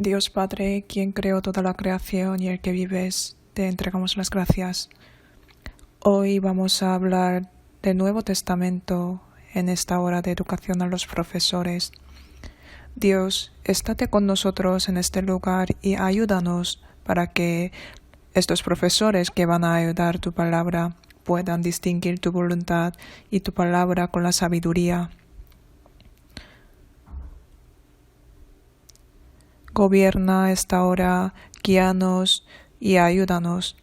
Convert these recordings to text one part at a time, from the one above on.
Dios Padre, quien creó toda la creación y el que vives, te entregamos las gracias. Hoy vamos a hablar del Nuevo Testamento en esta hora de educación a los profesores. Dios, estate con nosotros en este lugar y ayúdanos para que estos profesores que van a ayudar tu palabra puedan distinguir tu voluntad y tu palabra con la sabiduría. Gobierna esta hora, guíanos y ayúdanos.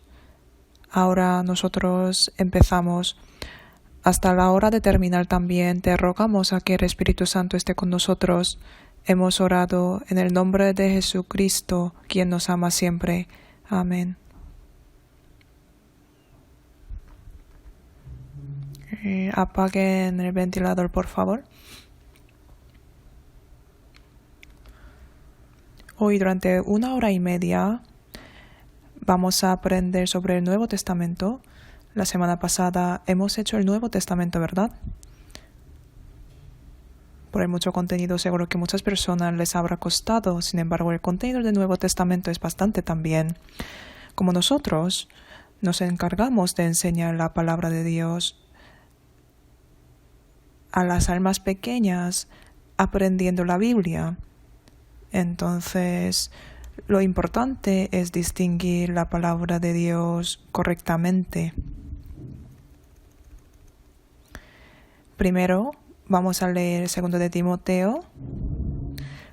Ahora nosotros empezamos. Hasta la hora de terminar también te rogamos a que el Espíritu Santo esté con nosotros. Hemos orado en el nombre de Jesucristo, quien nos ama siempre. Amén. Apaguen el ventilador, por favor. Hoy durante 1 hora y media vamos a aprender sobre el Nuevo Testamento. La semana pasada hemos hecho el Nuevo Testamento, ¿verdad? Por el mucho contenido seguro que muchas personas les habrá costado. Sin embargo, el contenido del Nuevo Testamento es bastante también. Como nosotros nos encargamos de enseñar la palabra de Dios a las almas pequeñas aprendiendo la Biblia. Entonces, lo importante es distinguir la palabra de Dios correctamente. Primero, vamos a leer 2 de Timoteo.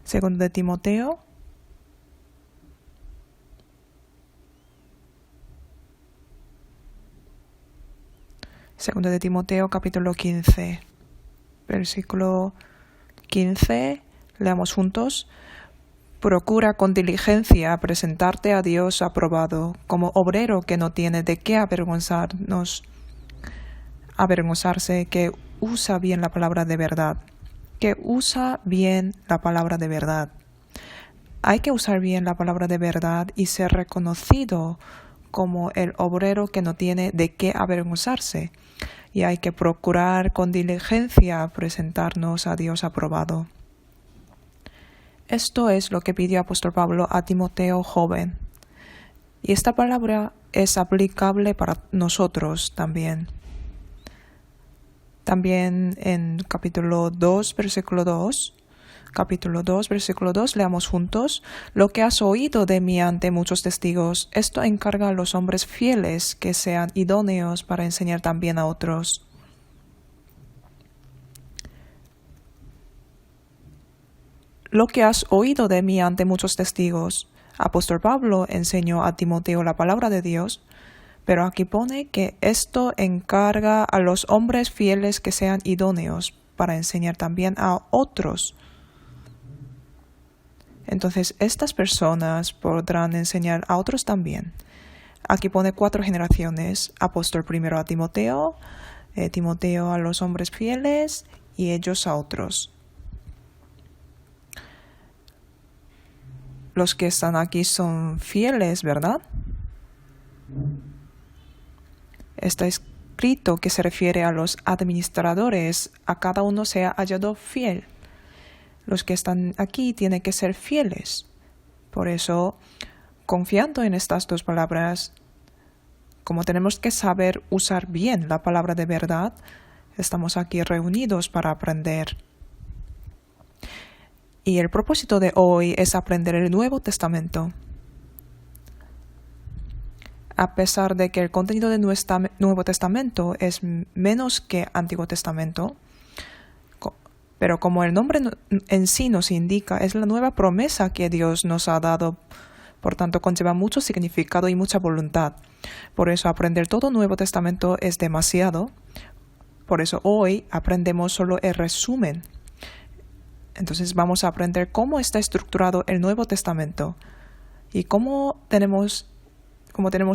2 de Timoteo. Segundo de Timoteo, capítulo 15. Versículo 15. Leamos juntos. Procura con diligencia presentarte a Dios aprobado, como obrero que no tiene de qué avergonzarse, que usa bien la palabra de verdad. Hay que usar bien la palabra de verdad y ser reconocido como el obrero que no tiene de qué avergonzarse. Y hay que procurar con diligencia presentarnos a Dios aprobado. Esto es lo que pidió el apóstol Pablo a Timoteo joven. Y esta palabra es aplicable para nosotros también. También en capítulo 2, versículo 2. Capítulo 2, versículo 2, leamos juntos. Lo que has oído de mí ante muchos testigos, esto encarga a los hombres fieles que sean idóneos para enseñar también a otros. Lo que has oído de mí ante muchos testigos. Apóstol Pablo enseñó a Timoteo la palabra de Dios, pero aquí pone que esto encarga a los hombres fieles que sean idóneos para enseñar también a otros. Entonces, estas personas podrán enseñar a otros también. Aquí pone 4 generaciones. Apóstol primero a Timoteo, Timoteo a los hombres fieles y ellos a otros. Los que están aquí son fieles, ¿verdad? Está escrito que se refiere a los administradores. A cada uno se ha hallado fiel. Los que están aquí tienen que ser fieles. Por eso, confiando en estas 2 palabras, como tenemos que saber usar bien la palabra de verdad, estamos aquí reunidos para aprender. Y el propósito de hoy es aprender el Nuevo Testamento. A pesar de que el contenido del Nuevo Testamento es menos que Antiguo Testamento, pero como el nombre en sí nos indica, es la nueva promesa que Dios nos ha dado. Por tanto, conlleva mucho significado y mucha voluntad. Por eso aprender todo el Nuevo Testamento es demasiado. Por eso hoy aprendemos solo el resumen. Entonces vamos a aprender cómo está estructurado el Nuevo Testamento. Y como tenemos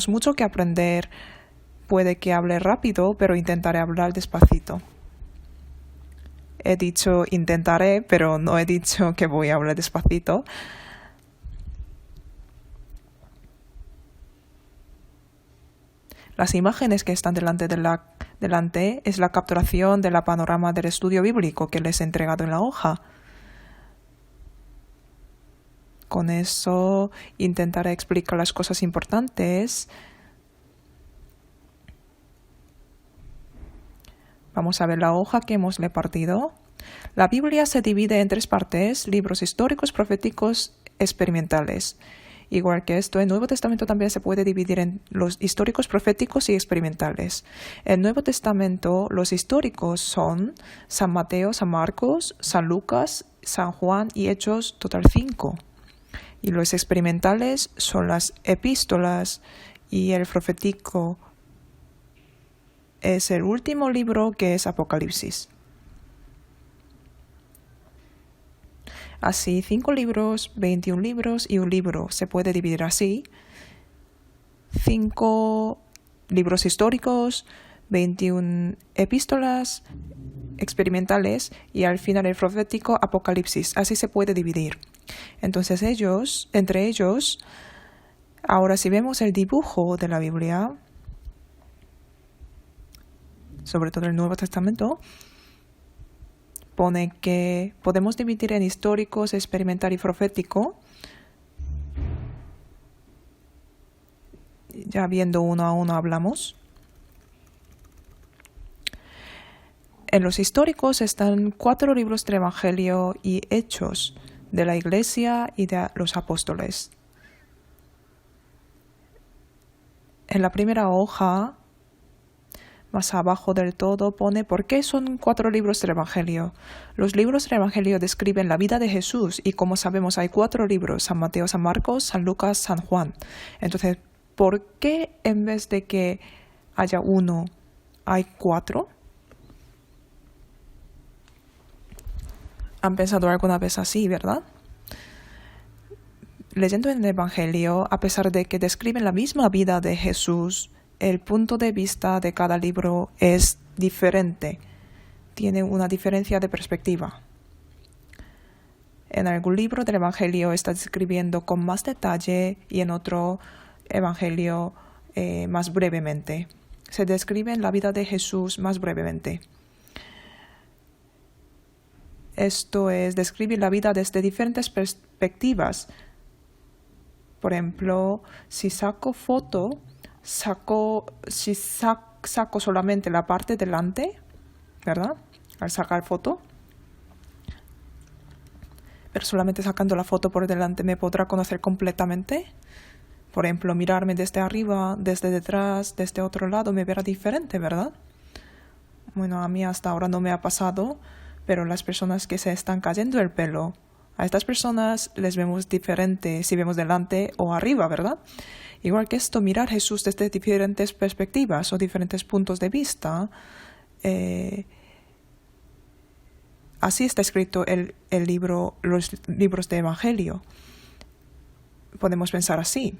mucho que aprender, puede que hable rápido, pero intentaré hablar despacito. He dicho intentaré, pero no he dicho que voy a hablar despacito. Las imágenes que están delante es la capturación de la panorama del estudio bíblico que les he entregado en la hoja. Con eso intentaré explicar las cosas importantes. Vamos a ver la hoja que hemos partido. La Biblia se divide en 3 partes: libros históricos, proféticos, experimentales. Igual que esto, el Nuevo Testamento también se puede dividir en los históricos, proféticos y experimentales. El Nuevo Testamento, los históricos son San Mateo, San Marcos, San Lucas, San Juan y Hechos, total 5. Y los experimentales son las epístolas, y el profético es el último libro, que es Apocalipsis. Así, 5 libros, 21 libros y un libro. Se puede dividir así: 5 libros históricos, 21 epístolas experimentales y al final el profético Apocalipsis. Así se puede dividir. Entonces entre ellos, ahora si vemos el dibujo de la Biblia, sobre todo el Nuevo Testamento, pone que podemos dividir en históricos, experimental y profético. Ya viendo uno a uno hablamos. En los históricos están 4 libros del Evangelio y Hechos de la Iglesia y de los apóstoles. En la primera hoja, más abajo del todo, pone por qué son 4 libros del Evangelio. Los libros del Evangelio describen la vida de Jesús y, como sabemos, hay 4 libros: San Mateo, San Marcos, San Lucas, San Juan. Entonces, ¿por qué en vez de que haya 1, hay 4? ¿Han pensado alguna vez así, verdad? Leyendo en el Evangelio, a pesar de que describen la misma vida de Jesús, el punto de vista de cada libro es diferente. Tiene una diferencia de perspectiva. En algún libro del Evangelio está describiendo con más detalle y en otro Evangelio más brevemente. Se describe la vida de Jesús más brevemente. Esto es describir la vida desde diferentes perspectivas. Por ejemplo, si saco solamente la parte delante, ¿verdad? Al sacar foto. Pero solamente sacando la foto por delante me podrá conocer completamente. Por ejemplo, mirarme desde arriba, desde detrás, desde otro lado, me verá diferente, ¿verdad? Bueno, a mí hasta ahora no me ha pasado, pero las personas que se están cayendo el pelo, a estas personas les vemos diferente si vemos delante o arriba, ¿verdad? Igual que esto, mirar a Jesús desde diferentes perspectivas o diferentes puntos de vista. Así está escrito los libros de Evangelio. Podemos pensar así.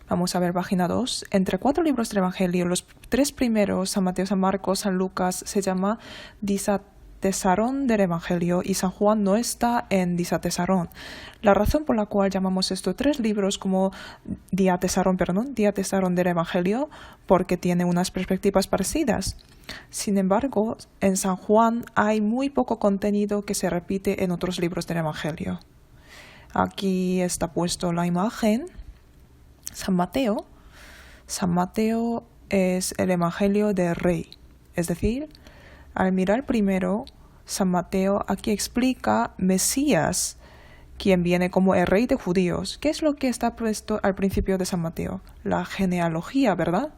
Vamos a ver página 2. Entre 4 libros del Evangelio, los 3 primeros, San Mateo, San Marcos, San Lucas, se llama Diatesarón del Evangelio y San Juan no está en Diatesarón. La razón por la cual llamamos estos 3 libros como Diatesarón del Evangelio, porque tiene unas perspectivas parecidas. Sin embargo, en San Juan hay muy poco contenido que se repite en otros libros del Evangelio. Aquí está puesto la imagen. San Mateo es el Evangelio del Rey. Es decir, al mirar primero, San Mateo aquí explica Mesías, quien viene como el Rey de judíos. ¿Qué es lo que está puesto al principio de San Mateo? La genealogía, ¿verdad?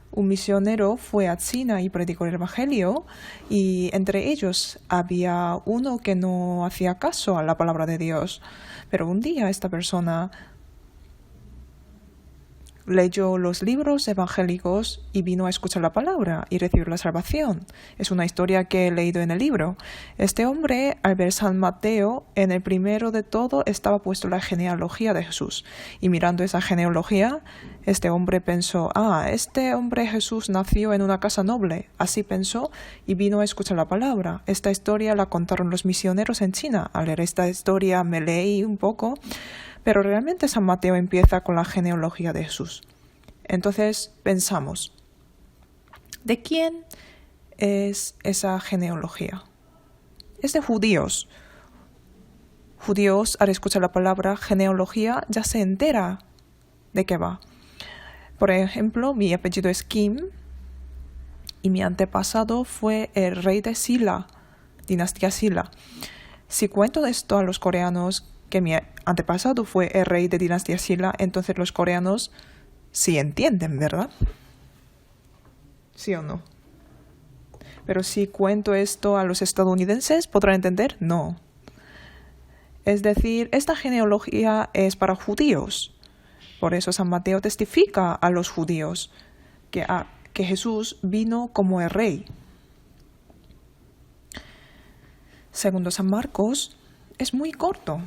Un misionero fue a China y predicó el Evangelio, y entre ellos había uno que no hacía caso a la palabra de Dios. Pero un día esta persona leyó los libros evangélicos y vino a escuchar la palabra y recibir la salvación. Es una historia que he leído en el libro. Este hombre, al ver San Mateo, en el primero de todo estaba puesto la genealogía de Jesús. Y mirando esa genealogía, este hombre pensó, este hombre Jesús nació en una casa noble. Así pensó y vino a escuchar la palabra. Esta historia la contaron los misioneros en China. Al leer esta historia me leí un poco. Pero realmente San Mateo empieza con la genealogía de Jesús. Entonces pensamos, ¿de quién es esa genealogía? Es de judíos. judíos, al escuchar la palabra genealogía, ya se entera de qué va. Por ejemplo, mi apellido es Kim y mi antepasado fue el rey de Silla, dinastía Silla. Si cuento esto a los coreanos, que mi antepasado fue el rey de dinastía Silla, entonces los coreanos sí entienden, ¿verdad? ¿Sí o no? Pero si cuento esto a los estadounidenses, ¿podrán entender? No. Es decir, esta genealogía es para judíos. Por eso San Mateo testifica a los judíos que Jesús vino como el rey. Segundo San Marcos, es muy corto.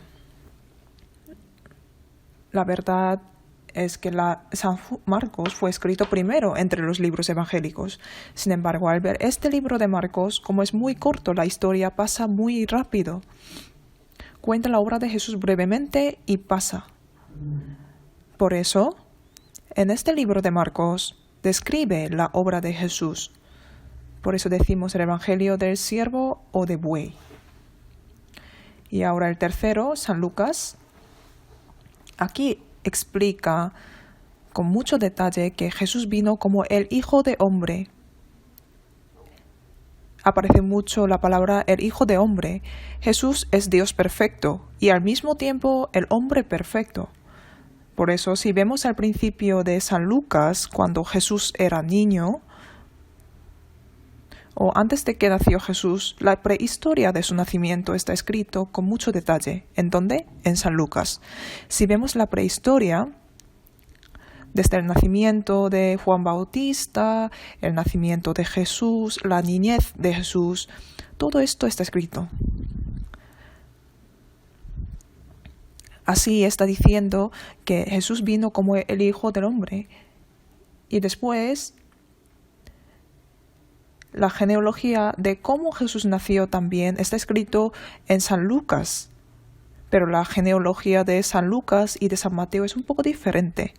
La verdad es que San Marcos fue escrito primero entre los libros evangélicos. Sin embargo, al ver este libro de Marcos, como es muy corto, la historia pasa muy rápido. Cuenta la obra de Jesús brevemente y pasa. Por eso, en este libro de Marcos, describe la obra de Jesús. Por eso decimos el Evangelio del siervo o de buey. Y ahora el tercero, San Lucas. Aquí explica con mucho detalle que Jesús vino como el Hijo de Hombre. Aparece mucho la palabra el Hijo de Hombre. Jesús es Dios perfecto y al mismo tiempo el hombre perfecto. Por eso, si vemos al principio de San Lucas, cuando Jesús era niño, o antes de que nació Jesús, la prehistoria de su nacimiento está escrito con mucho detalle. ¿En dónde? En San Lucas. Si vemos la prehistoria, desde el nacimiento de Juan Bautista, el nacimiento de Jesús, la niñez de Jesús, todo esto está escrito. Así está diciendo que Jesús vino como el Hijo del Hombre. Y después, la genealogía de cómo Jesús nació también está escrito en San Lucas. Pero la genealogía de San Lucas y de San Mateo es un poco diferente.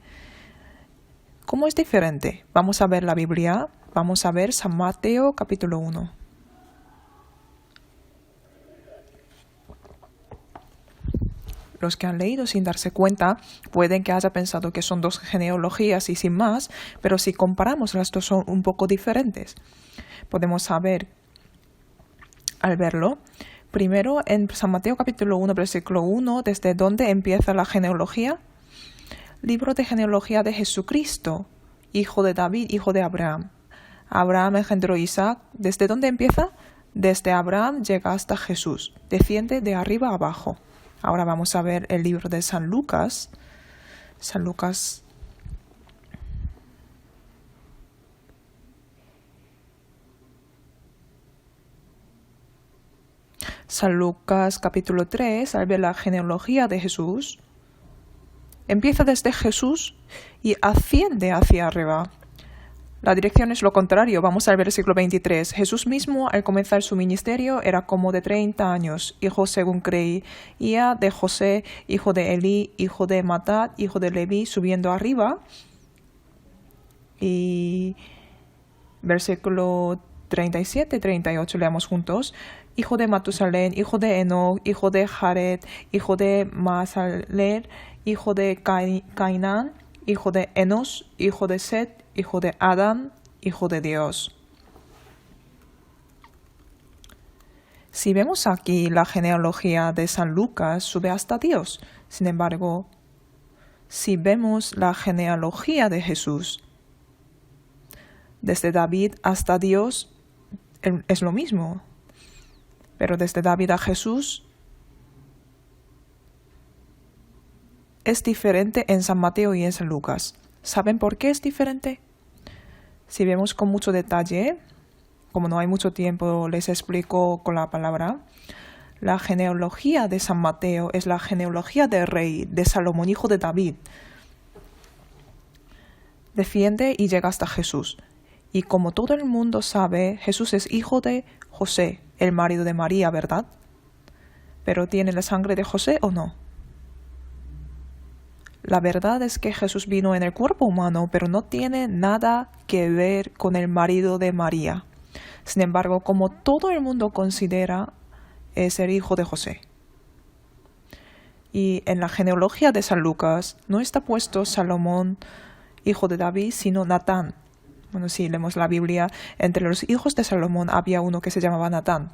¿Cómo es diferente? Vamos a ver la Biblia. Vamos a ver San Mateo capítulo 1. Los que han leído sin darse cuenta pueden que haya pensado que son dos genealogías y sin más, pero si comparamos las dos son un poco diferentes. Podemos saber al verlo. Primero en San Mateo capítulo 1, versículo 1, ¿desde dónde empieza la genealogía? Libro de genealogía de Jesucristo, hijo de David, hijo de Abraham. Abraham engendró a Isaac. ¿Desde dónde empieza? Desde Abraham llega hasta Jesús. Desciende de arriba a abajo. Ahora vamos a ver el libro de San Lucas. San Lucas. San Lucas capítulo 3, al ver la genealogía de Jesús, empieza desde Jesús y asciende hacia arriba. La dirección es lo contrario. Vamos al versículo 23. Jesús mismo, al comenzar su ministerio, era como de 30 años, hijo según creía de José, hijo de Elí, hijo de Matat, hijo de Leví, subiendo arriba. Y versículo 37, 38, leamos juntos. Hijo de Matusalén, hijo de Enoc, hijo de Jared, hijo de Mahalaleel, hijo de Cainán, hijo de Enos, hijo de Set, hijo de Adán, hijo de Dios. Si vemos aquí la genealogía de San Lucas, sube hasta Dios. Sin embargo, si vemos la genealogía de Jesús, desde David hasta Dios, es lo mismo. Pero desde David a Jesús es diferente en San Mateo y en San Lucas. ¿Saben por qué es diferente? Si vemos con mucho detalle, como no hay mucho tiempo, les explico con la palabra. La genealogía de San Mateo es la genealogía del rey, de Salomón, hijo de David. Desciende y llega hasta Jesús. Y como todo el mundo sabe, Jesús es hijo de José, el marido de María, ¿verdad? ¿Pero tiene la sangre de José o no? La verdad es que Jesús vino en el cuerpo humano, pero no tiene nada que ver con el marido de María. Sin embargo, como todo el mundo considera, es el hijo de José. Y en la genealogía de San Lucas no está puesto Salomón, hijo de David, sino Natán. Bueno, si leemos la Biblia, entre los hijos de Salomón había uno que se llamaba Natán.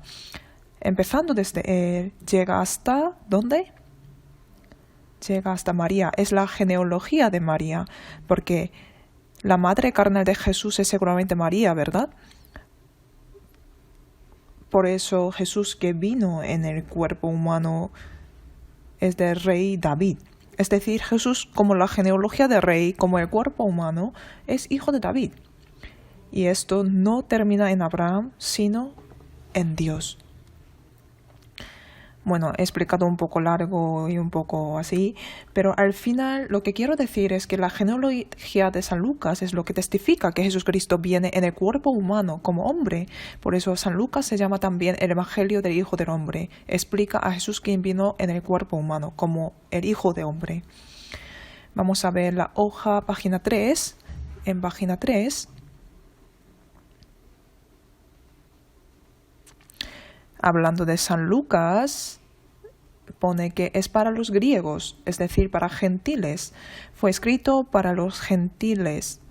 Empezando desde él, llega hasta ¿dónde? Llega hasta María. Es la genealogía de María, porque la madre carnal de Jesús es seguramente María, ¿verdad? Por eso Jesús, que vino en el cuerpo humano, es del rey David. Es decir, Jesús, como la genealogía de rey, como el cuerpo humano, es hijo de David. Y esto no termina en Abraham, sino en Dios. Bueno, he explicado un poco largo y un poco así, pero al final lo que quiero decir es que la genealogía de San Lucas es lo que testifica que Jesucristo viene en el cuerpo humano como hombre. Por eso San Lucas se llama también el Evangelio del Hijo del Hombre. Explica a Jesús quien vino en el cuerpo humano como el Hijo de Hombre. Vamos a ver la hoja, página 3. En página 3... hablando de San Lucas, pone que es para los griegos, es decir, para gentiles. Fue escrito para los gentiles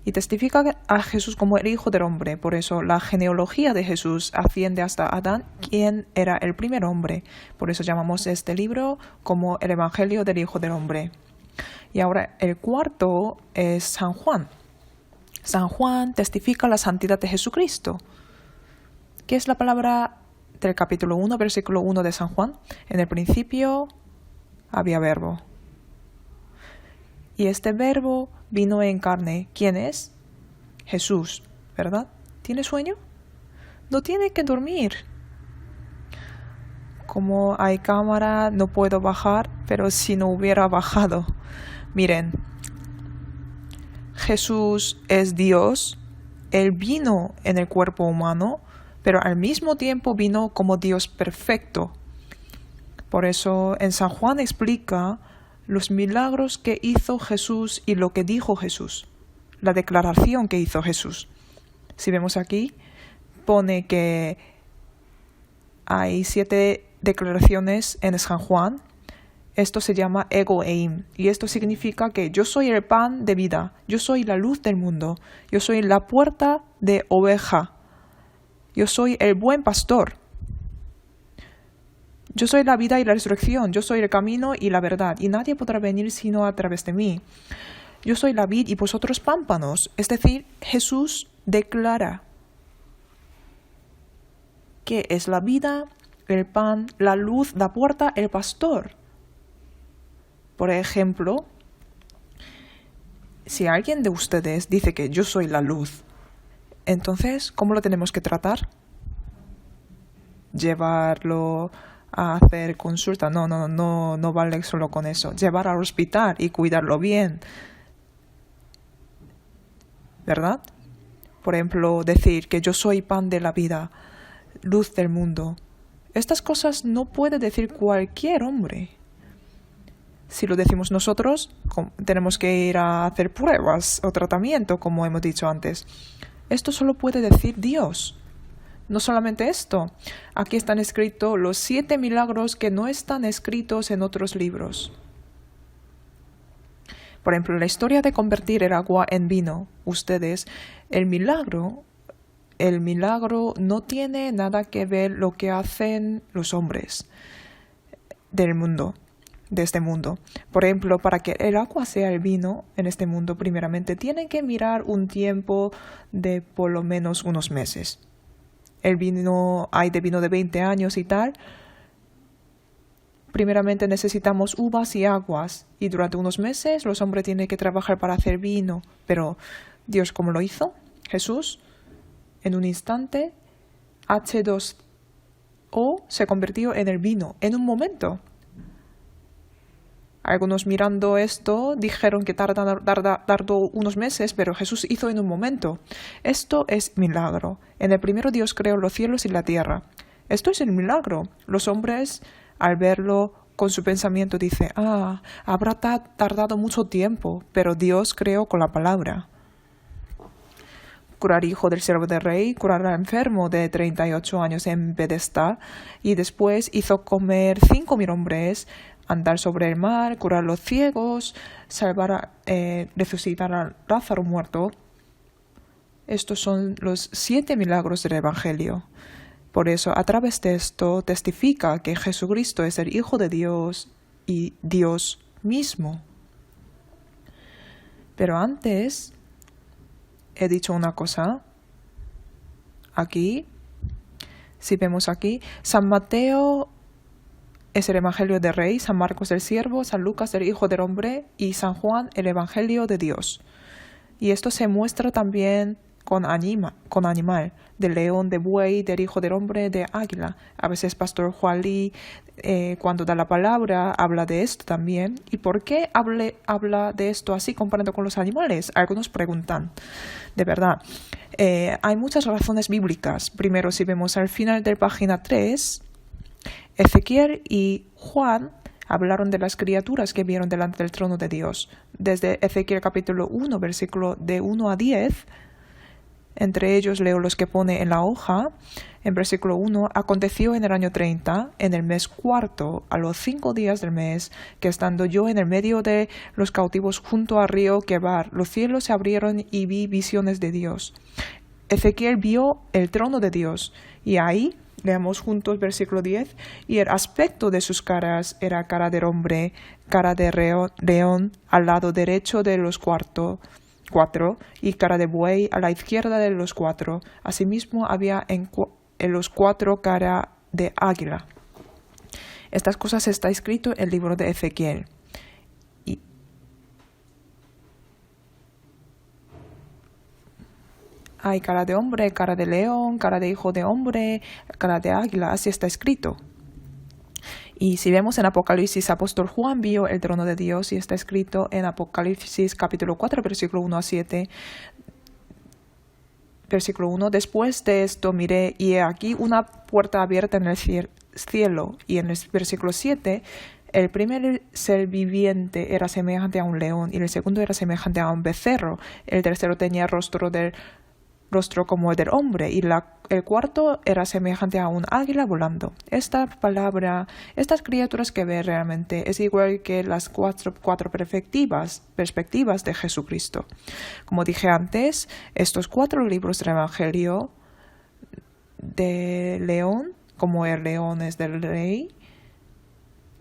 y testifica a Jesús como el Hijo del Hombre. Por eso la genealogía de Jesús asciende hasta Adán, quien era el primer hombre. Por eso llamamos este libro como el Evangelio del Hijo del Hombre. Y ahora el cuarto es San Juan. San Juan testifica la santidad de Jesucristo. ¿Qué es la palabra del capítulo 1, versículo 1 de San Juan? En el principio había verbo. Y este verbo vino en carne. ¿Quién es? Jesús, ¿verdad? ¿Tiene sueño? No tiene que dormir. Como hay cámara, no puedo bajar, pero si no hubiera bajado. Miren, Jesús es Dios. Él vino en el cuerpo humano, pero al mismo tiempo vino como Dios perfecto. Por eso en San Juan explica los milagros que hizo Jesús y lo que dijo Jesús, la declaración que hizo Jesús. Si vemos aquí, pone que hay 7 declaraciones en San Juan. Esto se llama ego eim, y esto significa que yo soy el pan de vida, yo soy la luz del mundo, yo soy la puerta de oveja. Yo soy el buen pastor. Yo soy la vida y la resurrección. Yo soy el camino y la verdad. Y nadie podrá venir sino a través de mí. Yo soy la vid y vosotros pámpanos. Es decir, Jesús declara que es la vida, el pan, la luz, la puerta, el pastor. Por ejemplo, si alguien de ustedes dice que yo soy la luz, entonces, ¿cómo lo tenemos que tratar? ¿Llevarlo a hacer consulta? No vale solo con eso. Llevar al hospital y cuidarlo bien, ¿verdad? Por ejemplo, decir que yo soy pan de la vida, luz del mundo. Estas cosas no puede decir cualquier hombre. Si lo decimos nosotros, tenemos que ir a hacer pruebas o tratamiento, como hemos dicho antes. Esto solo puede decir Dios. No solamente esto. Aquí están escritos los 7 milagros que no están escritos en otros libros. Por ejemplo, la historia de convertir el agua en vino. Ustedes, el milagro no tiene nada que ver lo que hacen los hombres del mundo, de este mundo. Por ejemplo, para que el agua sea el vino en este mundo, primeramente tienen que mirar un tiempo de por lo menos unos meses. El vino, hay de vino de 20 años y tal. Primeramente necesitamos uvas y aguas, y durante unos meses los hombres tienen que trabajar para hacer vino. Pero Dios, ¿cómo lo hizo? Jesús, en un instante, H2O se convirtió en el vino, en un momento. Algunos mirando esto dijeron que tardó unos meses, pero Jesús hizo en un momento. Esto es milagro. En el primero Dios creó los cielos y la tierra. Esto es el milagro. Los hombres, al verlo con su pensamiento, dicen, habrá tardado mucho tiempo, pero Dios creó con la palabra. Curar hijo del siervo del rey, curar al enfermo de 38 años en Bethesda, y después hizo comer 5.000 hombres andar sobre el mar, curar a los ciegos, resucitar a Lázaro muerto. Estos son los 7 milagros del Evangelio. Por eso, a través de esto, testifica que Jesucristo es el Hijo de Dios y Dios mismo. Pero antes, he dicho una cosa. Aquí, si vemos aquí, San Mateo es el Evangelio del Rey, San Marcos del Siervo, San Lucas el Hijo del Hombre y San Juan el Evangelio de Dios. Y esto se muestra también con animal, del león, de buey, del Hijo del Hombre, de águila. A veces Pastor Juan Lee, cuando da la palabra, habla de esto también. ¿Y por qué habla de esto así comparando con los animales? Algunos preguntan. De verdad, hay muchas razones bíblicas. Primero, si vemos al final de la página 3, Ezequiel y Juan hablaron de las criaturas que vieron delante del trono de Dios. Desde Ezequiel capítulo 1, versículo de 1 a 10, entre ellos leo los que pone en la hoja. En versículo 1, aconteció en el año 30, en el mes cuarto, a los 5 días del mes, que estando yo en el medio de los cautivos junto al río Quebar, los cielos se abrieron y vi visiones de Dios. Ezequiel vio el trono de Dios, y ahí, leamos juntos versículo 10, y el aspecto de sus caras era cara de hombre, cara de león, al lado derecho de los cuatro, y cara de buey a la izquierda de los 4. Asimismo había en los 4 cara de águila. Estas cosas está escrito en el libro de Ezequiel. Hay cara de hombre, cara de león, cara de hijo de hombre, cara de águila, así está escrito. Y si vemos en Apocalipsis, apóstol Juan vio el trono de Dios y está escrito en Apocalipsis capítulo 4, versículo 1 a 7. Versículo 1, después de esto miré y he aquí una puerta abierta en el cielo. Y en el versículo 7, el primer ser viviente era semejante a un león y el segundo era semejante a un becerro. El tercero tenía rostro como el del hombre, y el cuarto era semejante a un águila volando. Esta palabra, estas criaturas que ve realmente es igual que las cuatro perspectivas de Jesucristo. Como dije antes, estos 4 libros del Evangelio de león, como el león es del rey,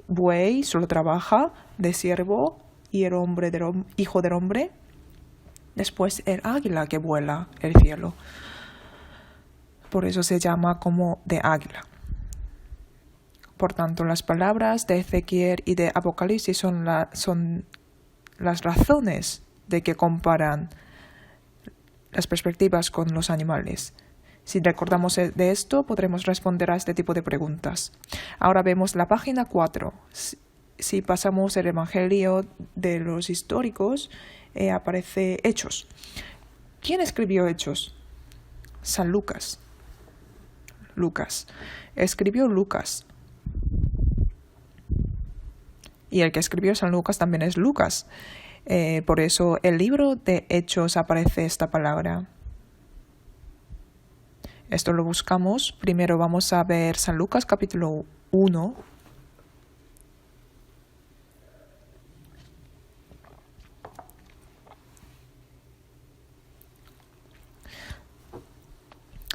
buey solo trabaja, de siervo, y el hombre hijo del hombre. Después el águila que vuela el cielo. Por eso se llama como de águila. Por tanto, las palabras de Ezequiel y de Apocalipsis son las razones de que comparan las perspectivas con los animales. Si recordamos de esto, podremos responder a este tipo de preguntas. Ahora vemos la página 4. Si pasamos el Evangelio de los históricos, aparece Hechos. ¿Quién escribió Hechos? San Lucas. Escribió Lucas. Y el que escribió San Lucas también es Lucas. Por eso el libro de Hechos aparece esta palabra. Esto lo buscamos. Primero vamos a ver San Lucas capítulo 1.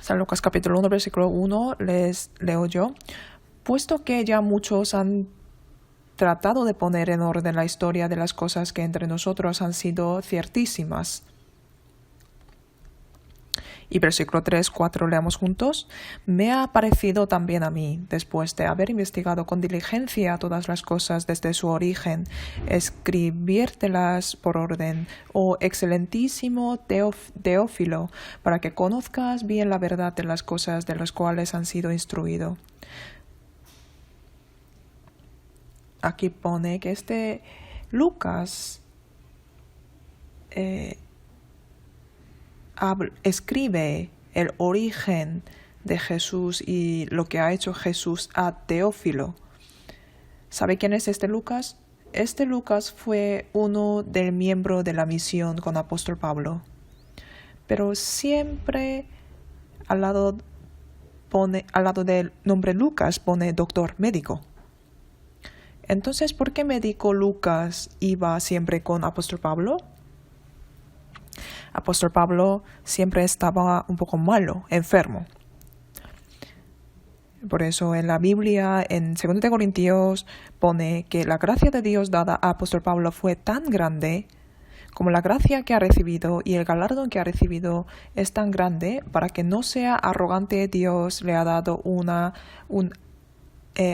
San Lucas capítulo 1, versículo 1, les leo yo. Puesto que ya muchos han tratado de poner en orden la historia de las cosas que entre nosotros han sido ciertísimas. Y versículo 3, 4, leamos juntos. Me ha parecido también a mí, después de haber investigado con diligencia todas las cosas desde su origen, escribírtelas por orden, oh excelentísimo Teófilo, para que conozcas bien la verdad de las cosas de las cuales han sido instruido. Aquí pone que Lucas escribe el origen de Jesús y lo que ha hecho Jesús a Teófilo. ¿Sabe quién es este Lucas? Este Lucas fue uno del miembro de la misión con apóstol Pablo. Pero siempre al lado del nombre Lucas pone doctor médico. Entonces, ¿por qué médico Lucas iba siempre con apóstol Pablo? Apóstol Pablo siempre estaba un poco malo, enfermo. Por eso en la Biblia, en 2 de Corintios, pone que la gracia de Dios dada a apóstol Pablo fue tan grande como la gracia que ha recibido y el galardón que ha recibido es tan grande para que no sea arrogante. Dios le ha dado un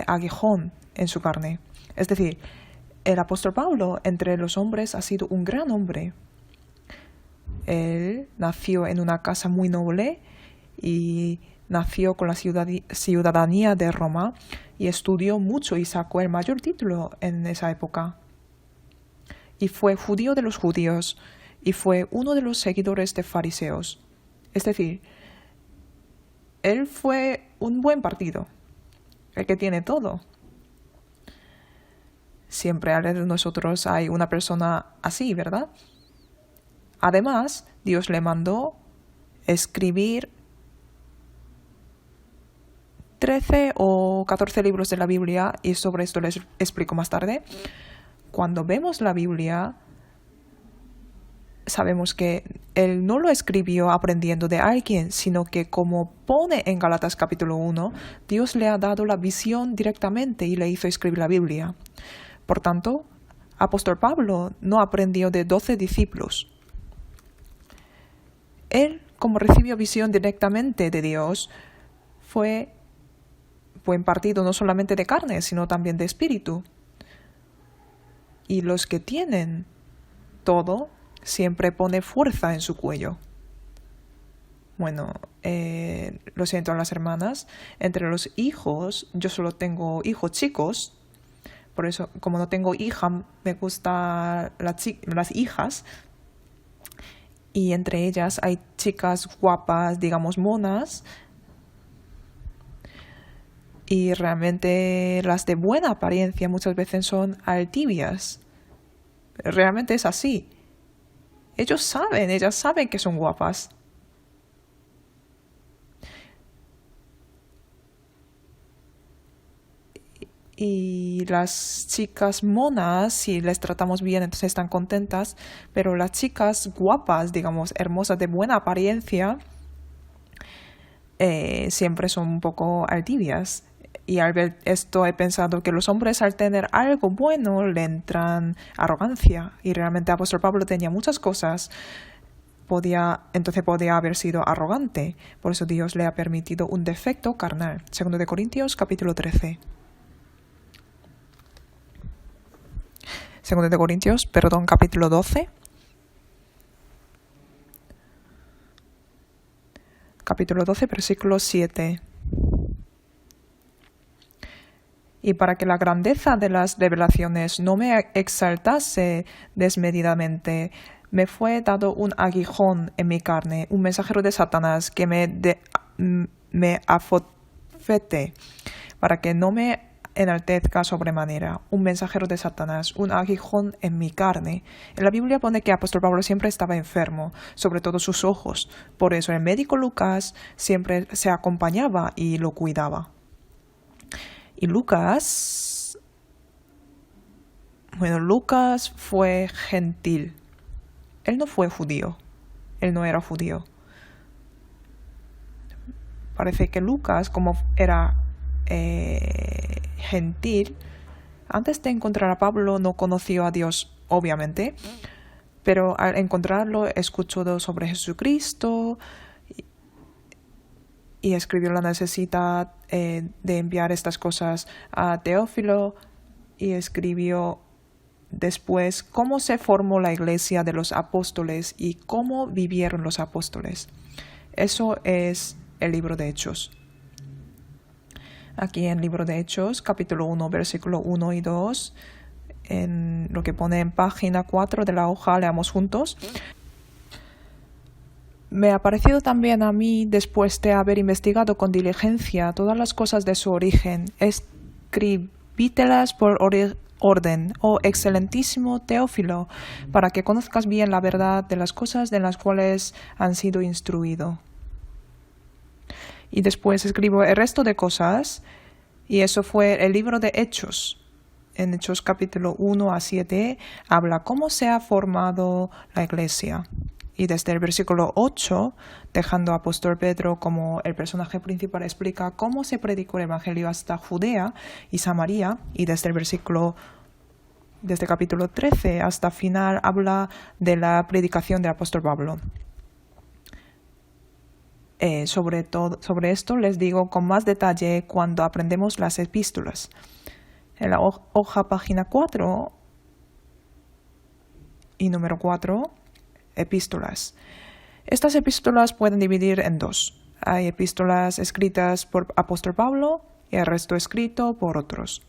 aguijón en su carne. Es decir, el apóstol Pablo entre los hombres ha sido un gran hombre. Él nació en una casa muy noble y nació con la ciudadanía de Roma y estudió mucho y sacó el mayor título en esa época. Y fue judío de los judíos y fue uno de los seguidores de fariseos. Es decir, él fue un buen partido, el que tiene todo. Siempre alrededor de nosotros hay una persona así, ¿verdad? Además, Dios le mandó escribir 13 o 14 libros de la Biblia y sobre esto les explico más tarde. Cuando vemos la Biblia, sabemos que Él no lo escribió aprendiendo de alguien, sino que como pone en Gálatas capítulo 1, Dios le ha dado la visión directamente y le hizo escribir la Biblia. Por tanto, apóstol Pablo no aprendió de 12 discípulos. Él, como recibió visión directamente de Dios, fue impartido no solamente de carne, sino también de espíritu. Y los que tienen todo, siempre pone fuerza en su cuello. Bueno, lo siento a las hermanas. Entre los hijos, yo solo tengo hijos chicos. Por eso, como no tengo hija, me gustan las hijas. Y entre ellas hay chicas guapas, digamos monas. Y realmente las de buena apariencia muchas veces son altivias. Realmente es así. Ellas saben que son guapas. Y las chicas monas, si les tratamos bien, entonces están contentas. Pero las chicas guapas, digamos, hermosas, de buena apariencia, siempre son un poco altivias. Y al ver esto he pensado que los hombres al tener algo bueno le entran arrogancia. Y realmente apóstol Pablo tenía muchas cosas. Entonces podía haber sido arrogante. Por eso Dios le ha permitido un defecto carnal. 2 de Corintios capítulo 13. 2 de Corintios, capítulo 12. Capítulo 12, versículo 7. Y para que la grandeza de las revelaciones no me exaltase desmedidamente, me fue dado un aguijón en mi carne, un mensajero de Satanás que me afofete, para que no me enaltezca sobremanera. Un mensajero de Satanás, un aguijón en mi carne. En la Biblia pone que apóstol Pablo siempre estaba enfermo, sobre todo sus ojos. Por eso el médico Lucas siempre se acompañaba y lo cuidaba. Y Lucas fue gentil. Él no fue judío. Él no era judío. Parece que Lucas, como era gentil, antes de encontrar a Pablo no conoció a Dios, obviamente, pero al encontrarlo escuchó sobre Jesucristo y escribió la necesidad de enviar estas cosas a Teófilo y escribió después cómo se formó la iglesia de los apóstoles y cómo vivieron los apóstoles. Eso es el libro de Hechos. Aquí en el libro de Hechos, capítulo 1, versículo 1 y 2, en lo que pone en página 4 de la hoja, leamos juntos. Me ha parecido también a mí, después de haber investigado con diligencia todas las cosas de su origen, escribítelas por orden, oh excelentísimo Teófilo, para que conozcas bien la verdad de las cosas de las cuales han sido instruido. Y después escribo el resto de cosas, y eso fue el libro de Hechos. en Hechos capítulo 1 a 7, habla cómo se ha formado la iglesia. Y desde el versículo 8, dejando a apóstol Pedro como el personaje principal, explica cómo se predicó el evangelio hasta Judea y Samaria. Y desde capítulo 13 hasta final habla de la predicación del apóstol Pablo. Sobre esto les digo con más detalle cuando aprendemos las epístolas. En la hoja página 4 y número 4, epístolas. Estas epístolas pueden dividir en dos. Hay epístolas escritas por apóstol Pablo y el resto escrito por otros.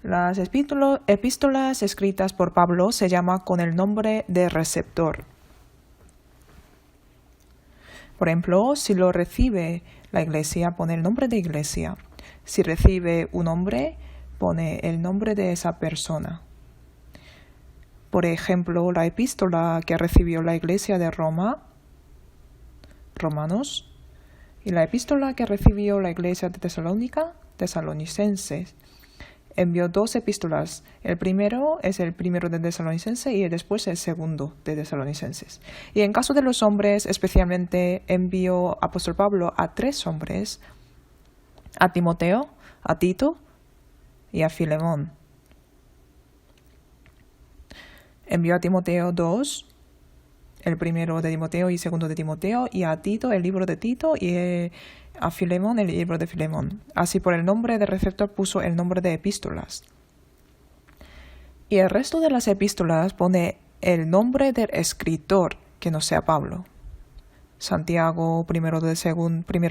Las epístolas escritas por Pablo se llaman con el nombre de receptor. Por ejemplo, si lo recibe la iglesia, pone el nombre de iglesia. Si recibe un hombre, pone el nombre de esa persona. Por ejemplo, la epístola que recibió la iglesia de Roma, Romanos, y la epístola que recibió la iglesia de Tesalónica, Tesalonicenses. Envió dos epístolas. El primero es el primero de Tesalonicenses y después el segundo de Tesalonicenses. Y en caso de los hombres, especialmente envió apóstol Pablo a 3 hombres, a Timoteo, a Tito y a Filemón. Envió a Timoteo 2, el primero de Timoteo y segundo de Timoteo, y a Tito el libro de Tito y a Filemón el libro de Filemón. Así por el nombre de receptor puso el nombre de epístolas. Y el resto de las epístolas pone el nombre del escritor, que no sea Pablo. Santiago, primero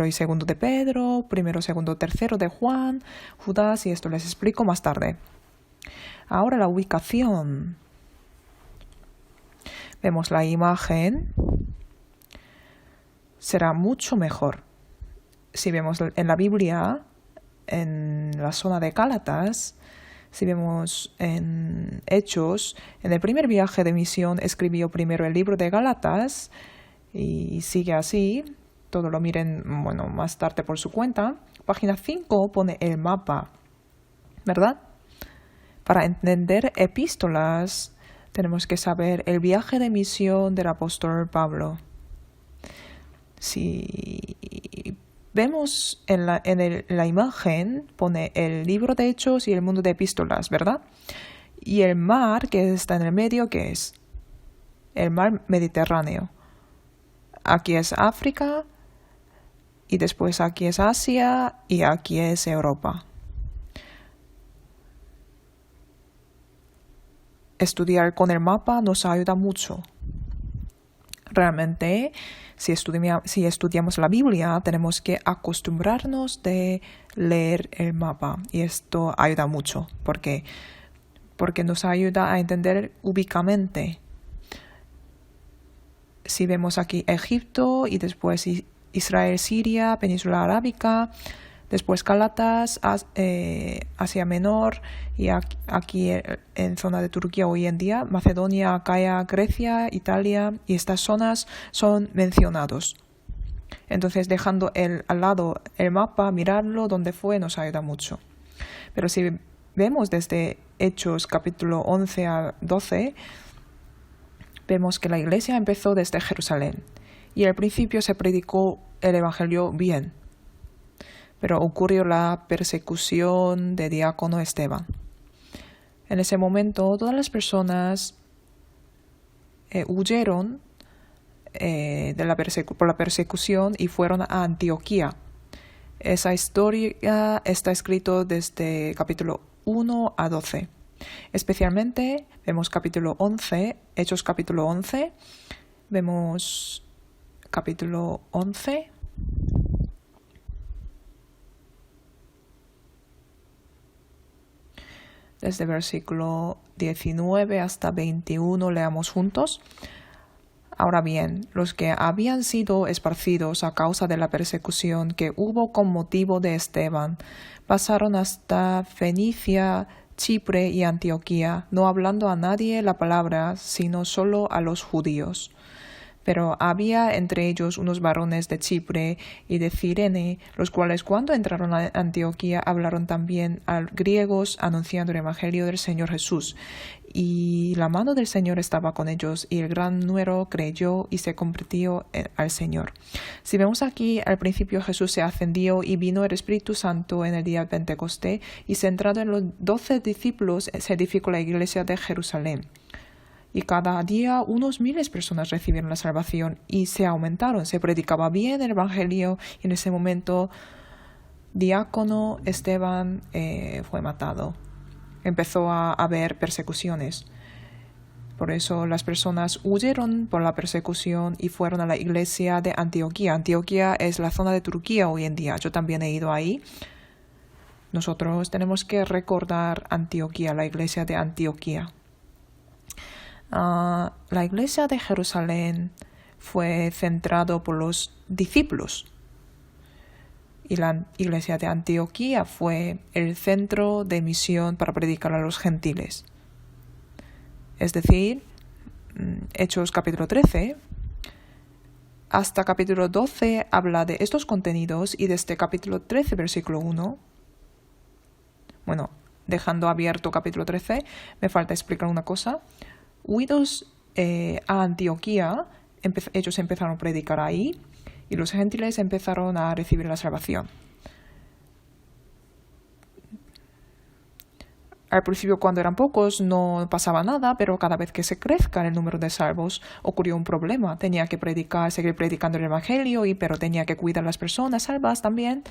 y segundo de Pedro, primero, segundo, tercero de Juan, Judas, y esto les explico más tarde. Ahora la ubicación. Vemos la imagen. Será mucho mejor. Si vemos en la Biblia, en la zona de Gálatas, si vemos en Hechos, en el primer viaje de misión escribió primero el libro de Gálatas y sigue así. Todo lo miren más tarde por su cuenta. Página 5 pone el mapa, ¿verdad? Para entender epístolas tenemos que saber el viaje de misión del apóstol Pablo. Si vemos en la imagen, pone el libro de Hechos y el mundo de epístolas, ¿verdad? Y el mar que está en el medio, ¿qué es? El mar Mediterráneo. Aquí es África, y después aquí es Asia, y aquí es Europa. Estudiar con el mapa nos ayuda mucho. Realmente, si estudiamos la Biblia, tenemos que acostumbrarnos de leer el mapa. Y esto ayuda mucho, porque nos ayuda a entender ubicamente. Si vemos aquí Egipto y después Israel, Siria, Península Arábica, después Gálatas, Asia Menor, y aquí en zona de Turquía hoy en día, Macedonia, Acaya, Grecia, Italia, y estas zonas son mencionados. Entonces, dejando al lado el mapa, mirarlo donde fue, nos ayuda mucho. Pero si vemos desde Hechos capítulo 11 a 12, vemos que la iglesia empezó desde Jerusalén y al principio se predicó el evangelio bien. Pero ocurrió la persecución de diácono Esteban. En ese momento, todas las personas huyeron por la persecución y fueron a Antioquía. Esa historia está escrita desde capítulo 1 a 12. Especialmente vemos capítulo 11, Hechos capítulo 11, vemos capítulo 11. Desde versículo 19 hasta 21 leamos juntos. Ahora bien, los que habían sido esparcidos a causa de la persecución que hubo con motivo de Esteban, pasaron hasta Fenicia, Chipre y Antioquía, no hablando a nadie la palabra, sino solo a los judíos. Pero había entre ellos unos varones de Chipre y de Cirene, los cuales cuando entraron a Antioquía hablaron también a griegos anunciando el Evangelio del Señor Jesús. Y la mano del Señor estaba con ellos, y el gran número creyó y se convirtió al Señor. Si vemos aquí, al principio Jesús se ascendió y vino el Espíritu Santo en el día de Pentecostés, y centrado en los 12 discípulos se edificó la iglesia de Jerusalén. Y cada día unos miles de personas recibieron la salvación y se aumentaron. Se predicaba bien el Evangelio, y en ese momento diácono Esteban fue matado. Empezó a haber persecuciones. Por eso las personas huyeron por la persecución y fueron a la iglesia de Antioquía. Antioquía es la zona de Turquía hoy en día. Yo también he ido ahí. Nosotros tenemos que recordar Antioquía, la iglesia de Antioquía. La iglesia de Jerusalén fue centrado por los discípulos. Y la iglesia de Antioquía fue el centro de misión para predicar a los gentiles. Es decir, Hechos capítulo 13 hasta capítulo 12 habla de estos contenidos, y desde capítulo 13 versículo 1, bueno, dejando abierto capítulo 13, me falta explicar una cosa. Huidos a Antioquía, ellos empezaron a predicar ahí, y los gentiles empezaron a recibir la salvación. Al principio, cuando eran pocos, no pasaba nada, pero cada vez que se crezca el número de salvos, ocurrió un problema. Tenía que seguir predicando el Evangelio, pero tenía que cuidar a las personas salvas también.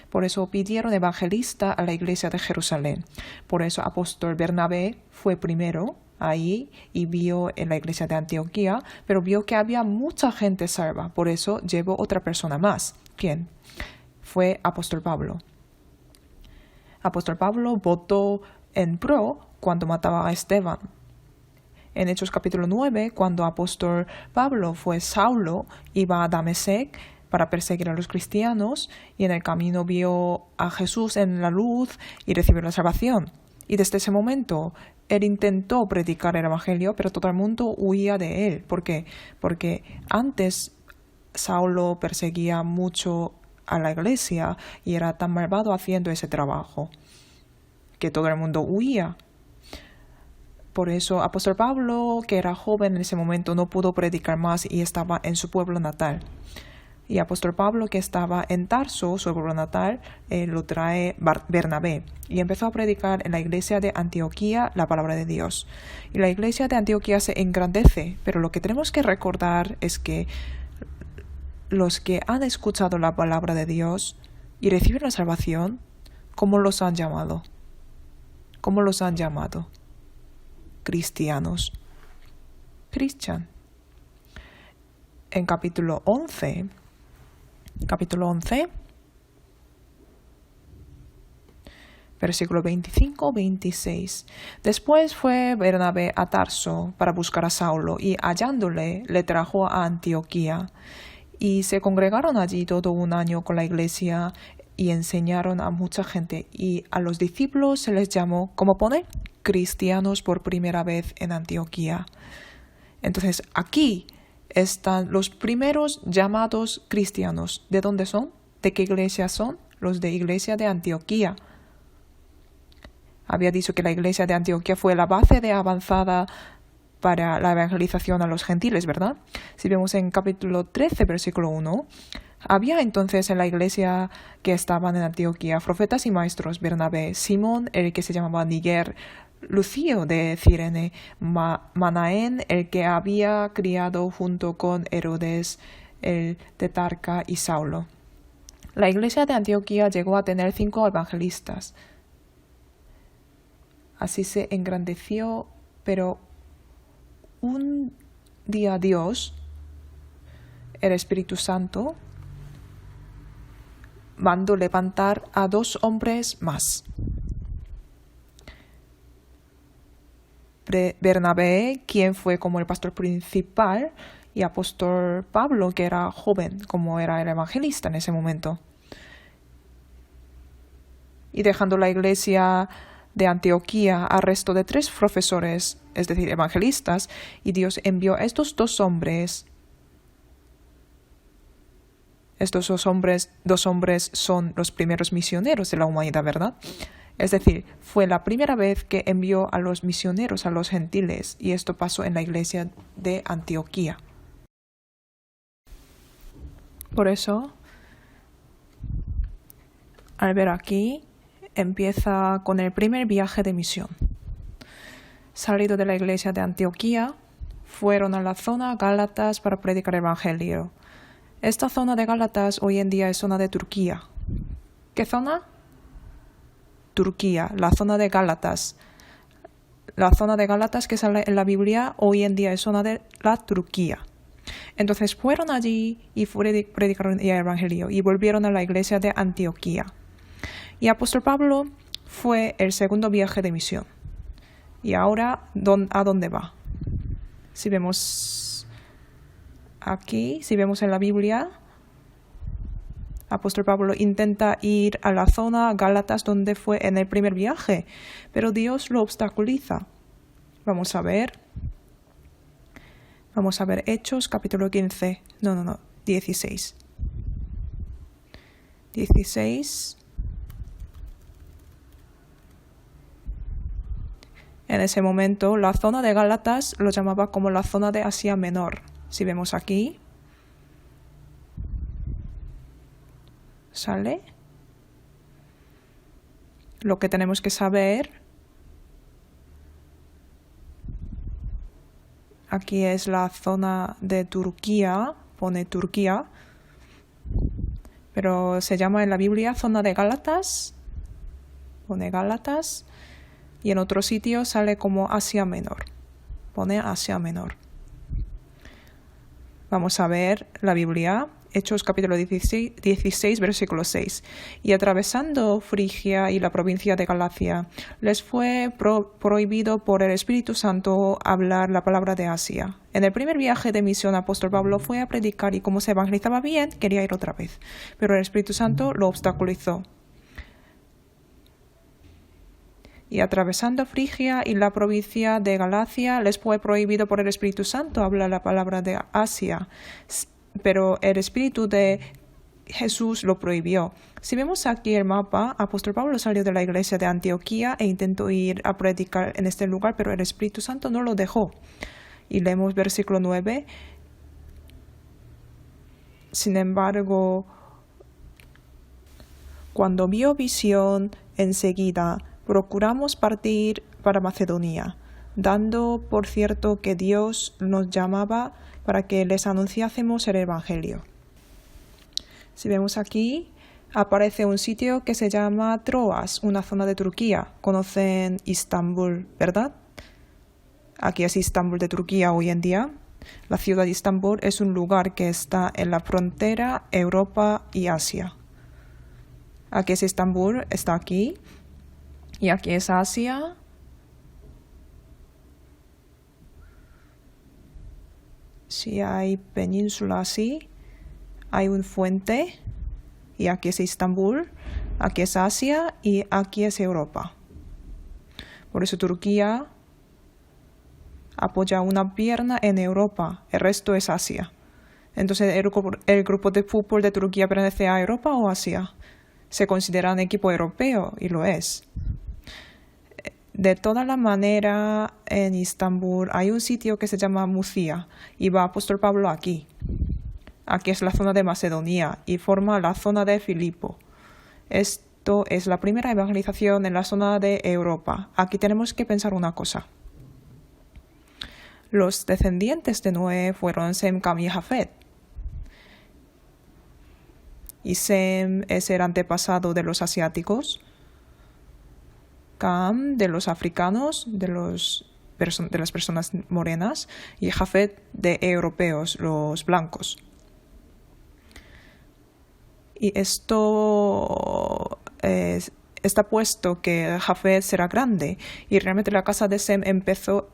Por eso pidieron evangelista a la iglesia de Jerusalén. Por eso apóstol Bernabé fue primero ahí y vio en la iglesia de Antioquía, pero vio que había mucha gente salva. Por eso llevó otra persona más. ¿Quién? Fue apóstol Pablo. Apóstol Pablo votó en pro cuando mataba a Esteban. En Hechos capítulo 9, cuando apóstol Pablo fue Saulo, iba a Damasec para perseguir a los cristianos, y en el camino vio a Jesús en la luz y recibió la salvación. Y desde ese momento él intentó predicar el Evangelio, pero todo el mundo huía de él. ¿Por qué? Porque antes Saulo perseguía mucho a la iglesia y era tan malvado haciendo ese trabajo que todo el mundo huía. Por eso apóstol Pablo, que era joven en ese momento, no pudo predicar más y estaba en su pueblo natal. Y apóstol Pablo, que estaba en Tarso, su pueblo natal, lo trae Bernabé. Y empezó a predicar en la iglesia de Antioquía la palabra de Dios. Y la iglesia de Antioquía se engrandece, pero lo que tenemos que recordar es que los que han escuchado la palabra de Dios y reciben la salvación, ¿cómo los han llamado? ¿Cómo los han llamado? Cristianos. Christian. En capítulo 11, versículo 25-26. Después fue Bernabé a Tarso para buscar a Saulo, y hallándole le trajo a Antioquía. Y se congregaron allí todo un año con la iglesia y enseñaron a mucha gente. Y a los discípulos se les llamó, ¿cómo pone? Cristianos por primera vez en Antioquía. Entonces aquí están los primeros llamados cristianos. ¿De dónde son? ¿De qué iglesia son? Los de iglesia de Antioquía. Había dicho que la iglesia de Antioquía fue la base de avanzada para la evangelización a los gentiles, ¿verdad? Si vemos en capítulo 13, versículo 1, había entonces en la iglesia que estaban en Antioquía profetas y maestros: Bernabé, Simón, el que se llamaba Niger, Lucio de Cirene, Manaén, el que había criado junto con Herodes, el tetrarca, y Saulo. La iglesia de Antioquía llegó a tener 5 evangelistas. Así se engrandeció, pero un día Dios, el Espíritu Santo, mandó levantar a 2 hombres más. Bernabé, quien fue como el pastor principal, y apóstol Pablo, que era joven, como era el evangelista en ese momento. Y dejando la iglesia de Antioquía al resto de 3 profesores, es decir, evangelistas, y Dios envió a estos 2 hombres Estos dos hombres son los primeros misioneros de la humanidad, ¿verdad? Es decir, fue la primera vez que envió a los misioneros a los gentiles, y esto pasó en la iglesia de Antioquía. Por eso, al ver aquí, empieza con el primer viaje de misión. Salido de la iglesia de Antioquía, fueron a la zona Gálatas para predicar el evangelio. Esta zona de Gálatas hoy en día es zona de Turquía. ¿Qué zona? Turquía, la zona de Gálatas. La zona de Gálatas que sale en la Biblia hoy en día es zona de la Turquía. Entonces fueron allí y predicaron el evangelio y volvieron a la iglesia de Antioquía. Y apóstol Pablo fue el segundo viaje de misión. Y ahora, ¿a dónde va? Si vemos aquí, si vemos en la Biblia, apóstol Pablo intenta ir a la zona Gálatas donde fue en el primer viaje, pero Dios lo obstaculiza. Vamos a ver Hechos capítulo 15. 16. 16. En ese momento, la zona de Gálatas lo llamaba como la zona de Asia Menor. Si vemos aquí, ¿sale? Lo que tenemos que saber, aquí es la zona de Turquía, pone Turquía, pero se llama en la Biblia zona de Gálatas, pone Gálatas. Y en otro sitio sale como Asia Menor. Pone Asia Menor. Vamos a ver la Biblia. Hechos capítulo 16, versículo 6. Y atravesando Frigia y la provincia de Galacia, les fue prohibido por el Espíritu Santo hablar la palabra de Asia. En el primer viaje de misión, apóstol Pablo fue a predicar y como se evangelizaba bien, quería ir otra vez. Pero el Espíritu Santo lo obstaculizó. Y atravesando Frigia y la provincia de Galacia, les fue prohibido por el Espíritu Santo hablar la palabra de Asia, pero el Espíritu de Jesús lo prohibió. Si vemos aquí el mapa, apóstol Pablo salió de la iglesia de Antioquía e intentó ir a predicar en este lugar, pero el Espíritu Santo no lo dejó. Y leemos versículo 9. Sin embargo, cuando vio visión, enseguida procuramos partir para Macedonia, dando por cierto que Dios nos llamaba para que les anunciásemos el Evangelio. Si vemos aquí, aparece un sitio que se llama Troas, una zona de Turquía. Conocen Istambul, ¿verdad? Aquí es Istambul de Turquía hoy en día. La ciudad de Istambul es un lugar que está en la frontera Europa y Asia. Aquí es Istambul, está aquí. Y aquí es Asia. Si hay península así, hay un fuente. Y aquí es Istambul, aquí es Asia y aquí es Europa. Por eso Turquía apoya una pierna en Europa, el resto es Asia. Entonces, ¿el grupo de fútbol de Turquía pertenece a Europa o Asia? Se considera un equipo europeo y lo es. De toda la manera, en Istambul hay un sitio que se llama Mucia y va apóstol Pablo aquí. Aquí es la zona de Macedonia y forma la zona de Filipo. Esto es la primera evangelización en la zona de Europa. Aquí tenemos que pensar una cosa. Los descendientes de Noé fueron Sem, Cam y Jafet. Y Sem es el antepasado de los asiáticos. Cam de los africanos, de las personas morenas, y Jafet de europeos, los blancos. Y esto está puesto que Jafet será grande, y realmente la casa de Sem empezó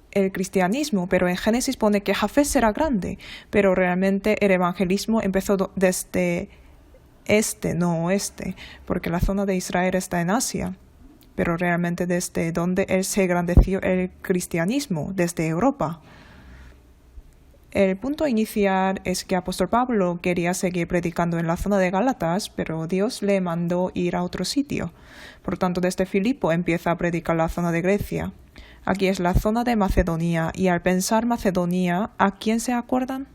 el cristianismo, pero en Génesis pone que Jafet será grande, pero realmente el evangelismo empezó desde no oeste, porque la zona de Israel está en Asia, pero realmente desde donde él se engrandeció el cristianismo, desde Europa. El punto inicial es que apóstol Pablo quería seguir predicando en la zona de Gálatas, pero Dios le mandó ir a otro sitio. Por tanto, desde Filipo empieza a predicar la zona de Grecia. Aquí es la zona de Macedonia, y al pensar Macedonia, ¿a quién se acuerdan?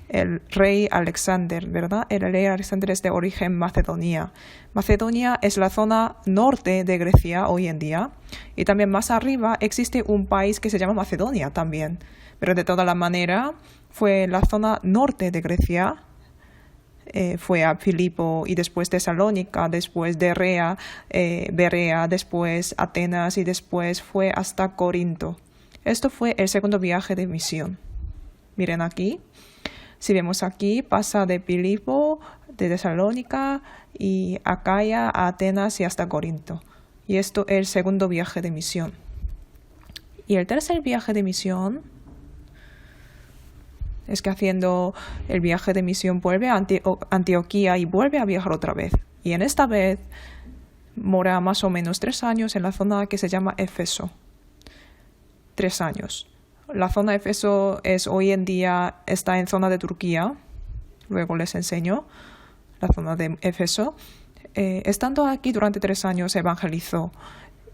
El rey Alexander, ¿verdad? El rey Alexander es de origen Macedonia. Macedonia es la zona norte de Grecia hoy en día, y también más arriba existe un país que se llama Macedonia también. Pero de toda la manera fue la zona norte de Grecia, fue a Filipo y después Tesalónica, después Berea, después Atenas y después fue hasta Corinto. Esto fue el segundo viaje de misión. Miren aquí, si vemos aquí, pasa de Filipo, de Tesalónica y Acaya a Atenas y hasta Corinto. Y esto es el segundo viaje de misión. Y el tercer viaje de misión es que haciendo el viaje de misión vuelve a Antioquía y vuelve a viajar otra vez. Y en esta vez mora más o menos 3 años en la zona que se llama Éfeso. 3 años. La zona de Éfeso hoy en día está en zona de Turquía. Luego les enseño la zona de Éfeso. Estando aquí durante 3 años evangelizó.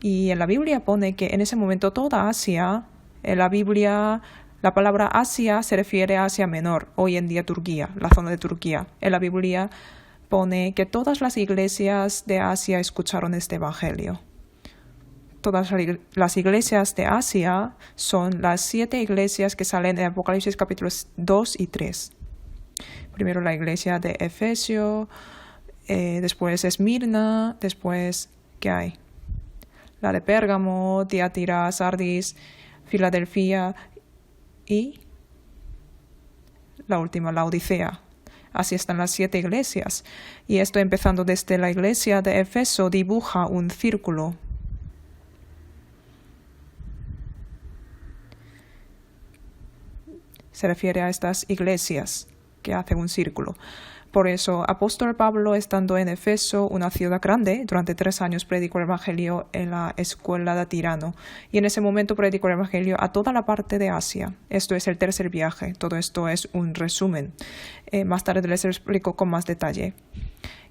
Y en la Biblia pone que en ese momento toda Asia, en la Biblia la palabra Asia se refiere a Asia Menor, hoy en día Turquía, la zona de Turquía. En la Biblia pone que todas las iglesias de Asia escucharon este evangelio. Todas las iglesias de Asia son las 7 iglesias que salen en Apocalipsis capítulos 2 y 3. Primero la iglesia de Efesio, después Esmirna, después, ¿qué hay? La de Pérgamo, Tiatira, Sardis, Filadelfia y la última, la Odisea. Así están las 7 iglesias. Y esto empezando desde la iglesia de Éfeso dibuja un círculo. Se refiere a estas iglesias que hacen un círculo. Por eso, apóstol Pablo, estando en Éfeso, una ciudad grande, durante 3 años predicó el evangelio en la escuela de Tirano. Y en ese momento predicó el evangelio a toda la parte de Asia. Esto es el tercer viaje. Todo esto es un resumen. Más tarde les explico con más detalle.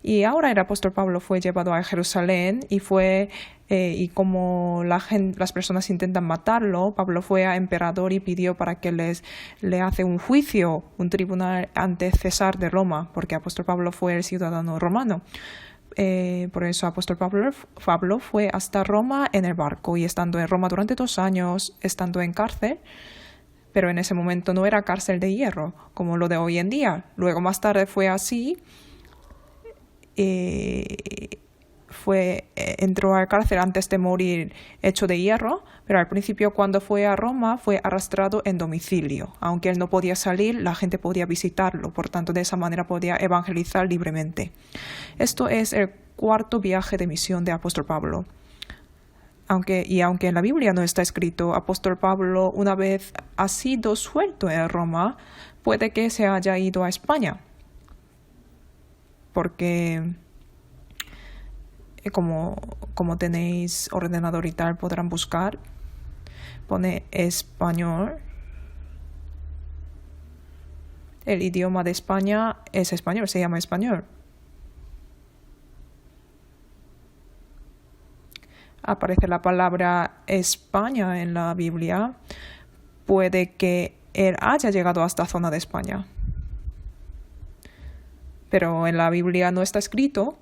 Y ahora el apóstol Pablo fue llevado a Jerusalén y como las personas intentan matarlo, Pablo fue a emperador y pidió para que le hace un juicio, un tribunal ante César de Roma, porque apóstol Pablo fue el ciudadano romano. Por eso apóstol Pablo fue hasta Roma en el barco y estando en Roma durante 2 años, estando en cárcel. Pero en ese momento no era cárcel de hierro, como lo de hoy en día. Luego más tarde fue así. Entró a la cárcel antes de morir hecho de hierro, pero al principio cuando fue a Roma fue arrastrado en domicilio. Aunque él no podía salir, la gente podía visitarlo, por tanto de esa manera podía evangelizar libremente. Esto es el 4º viaje de misión de apóstol Pablo. Aunque en la Biblia no está escrito, apóstol Pablo una vez ha sido suelto en Roma, puede que se haya ido a España. Porque como tenéis ordenador y tal, podrán buscar. Pone español. El idioma de España es español, se llama español. Aparece la palabra España en la Biblia. Puede que él haya llegado hasta la zona de España. Pero en la Biblia no está escrito,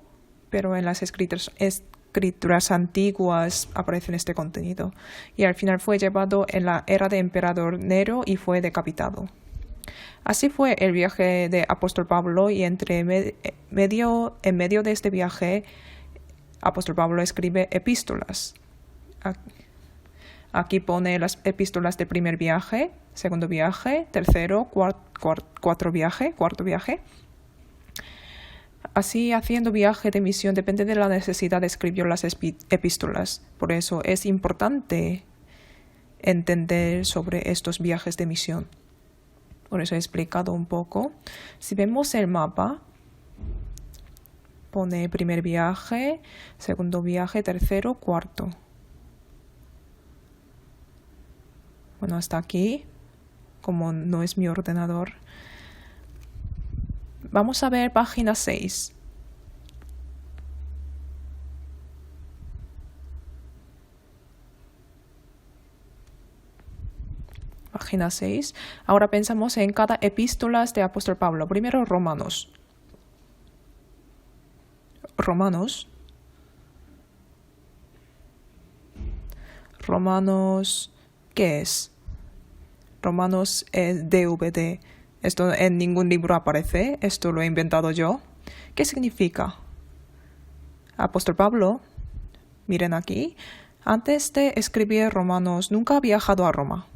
pero en las escrituras antiguas aparece este contenido. Y al final fue llevado en la era de emperador Nero y fue decapitado. Así fue el viaje de apóstol Pablo y en medio de este viaje, apóstol Pablo escribe epístolas. Aquí pone las epístolas del primer viaje, segundo viaje, tercero, cuarto viaje. Así, haciendo viaje de misión, depende de la necesidad, escribió las epístolas. Por eso es importante entender sobre estos viajes de misión. Por eso he explicado un poco. Si vemos el mapa, pone primer viaje, segundo viaje, tercero, cuarto. Bueno, hasta aquí. como no es mi ordenador. Vamos a ver página 6. Página 6. Ahora pensamos en cada epístola de apóstol Pablo. Primero, Romanos. Romanos, ¿qué es? Romanos es DVD. Esto en ningún libro aparece. Esto lo he inventado yo. ¿Qué significa? Apóstol Pablo, miren aquí, antes de escribir Romanos nunca ha viajado a Roma.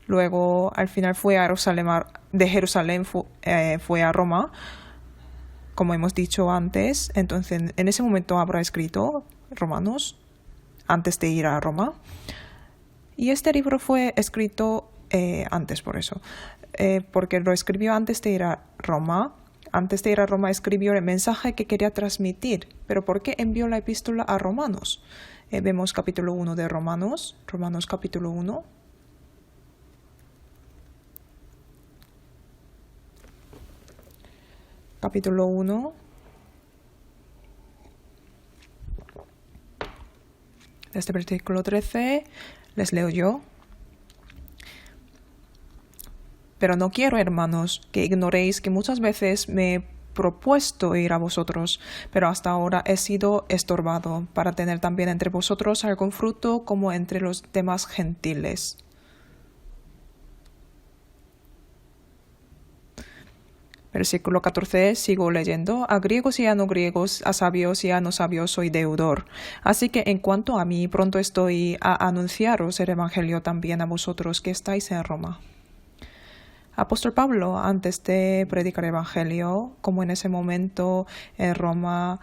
Luego, al final fue a Jerusalén, de Jerusalén fue a Roma, como hemos dicho antes. Entonces, en ese momento habrá escrito Romanos antes de ir a Roma. Y este libro fue escrito antes, por eso. Porque lo escribió antes de ir a Roma. Antes de ir a Roma escribió el mensaje que quería transmitir. Pero ¿por qué envió la epístola a Romanos? Vemos capítulo 1 de Romanos. Romanos capítulo 1. Capítulo 1. Desde versículo 13 les leo yo. Pero no quiero, hermanos, que ignoréis que muchas veces me he propuesto ir a vosotros, pero hasta ahora he sido estorbado para tener también entre vosotros algún fruto como entre los demás gentiles. Versículo 14, sigo leyendo. A griegos y a no griegos, a sabios y a no sabios soy deudor. Así que en cuanto a mí, pronto estoy a anunciaros el evangelio también a vosotros que estáis en Roma. Apóstol Pablo, antes de predicar el evangelio, como en ese momento en Roma,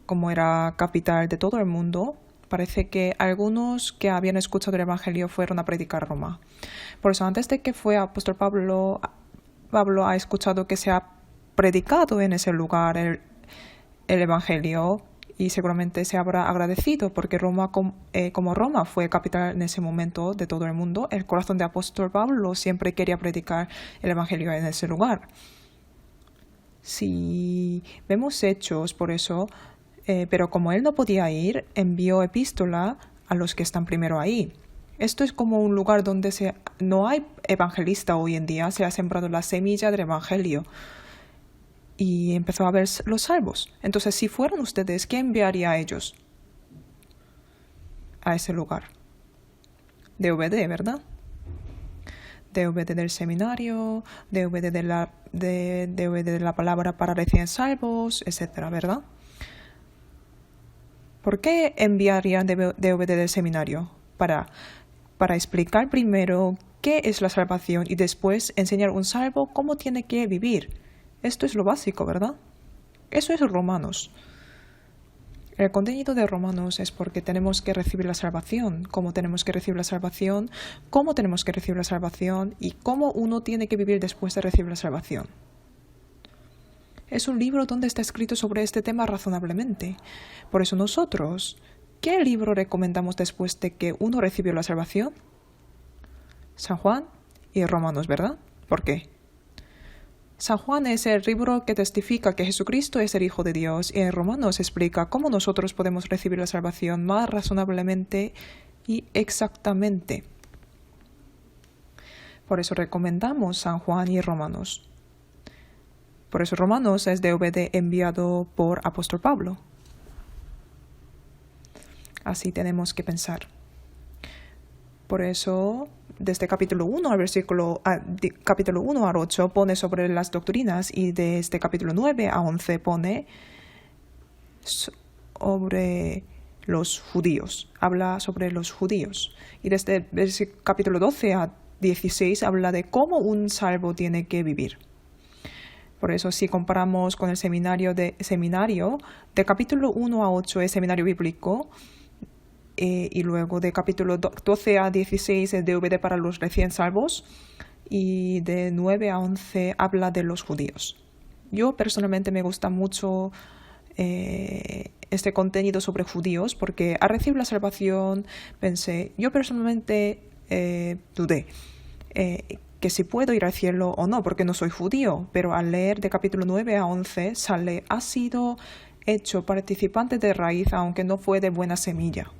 como era capital de todo el mundo, parece que algunos que habían escuchado el evangelio fueron a predicar a Roma. Por eso, antes de que fue apóstol Pablo ha escuchado que se ha predicado en ese lugar el evangelio y seguramente se habrá agradecido porque Roma, como Roma fue capital en ese momento de todo el mundo, el corazón de apóstol Pablo siempre quería predicar el evangelio en ese lugar. Si vemos hechos por eso, pero como él no podía ir, envió epístola a los que están primero ahí. Esto es como un lugar donde no hay evangelista hoy en día, se ha sembrado la semilla del evangelio y empezó a haber los salvos. Entonces, si fueran ustedes, ¿qué enviaría a ellos? A ese lugar. DVD, ¿verdad? DVD del seminario, DVD de la palabra para recién salvos, etcétera, ¿verdad? ¿Por qué enviarían DVD del seminario? Para explicar primero qué es la salvación y después enseñar a un salvo cómo tiene que vivir. Esto es lo básico, ¿verdad? Eso es Romanos. El contenido de Romanos es porque tenemos que recibir la salvación, cómo tenemos que recibir la salvación, cómo tenemos que recibir la salvación y cómo uno tiene que vivir después de recibir la salvación. Es un libro donde está escrito sobre este tema razonablemente. Por eso nosotros, ¿qué libro recomendamos después de que uno recibió la salvación? San Juan y Romanos, ¿verdad? ¿Por qué? San Juan es el libro que testifica que Jesucristo es el Hijo de Dios y en Romanos explica cómo nosotros podemos recibir la salvación más razonablemente y exactamente. Por eso recomendamos San Juan y Romanos. Por eso Romanos es DVD enviado por apóstol Pablo. Así tenemos que pensar. Por eso, desde capítulo 1 capítulo 1 al 8 pone sobre las doctrinas y desde capítulo 9 a 11 pone sobre los judíos. Habla sobre los judíos. Y desde el capítulo 12 a 16 habla de cómo un salvo tiene que vivir. Por eso, si comparamos con el seminario de capítulo 1 a 8 es seminario bíblico, y luego de capítulo 12 a 16 es DVD para los recién salvos, y de 9 a 11 habla de los judíos. Yo personalmente me gusta mucho este contenido sobre judíos, porque al recibir la salvación pensé, yo personalmente dudé que si puedo ir al cielo o no, porque no soy judío, pero al leer de capítulo 9 a 11 sale, ha sido hecho participante de raíz, aunque no fue de buena semilla.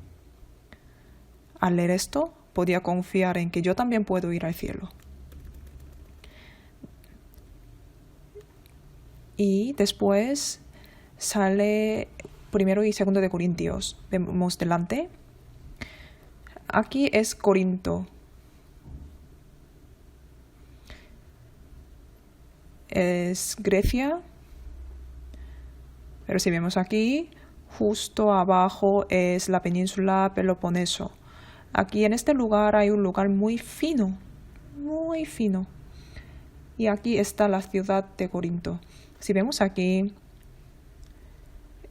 Al leer esto, podía confiar en que yo también puedo ir al cielo. Y después sale primero y segundo de Corintios. Vemos delante. Aquí es Corinto. Es Grecia. Pero si vemos aquí, justo abajo es la península Peloponeso. Aquí en este lugar hay un lugar muy fino. Muy fino. Y aquí está la ciudad de Corinto. Si vemos aquí,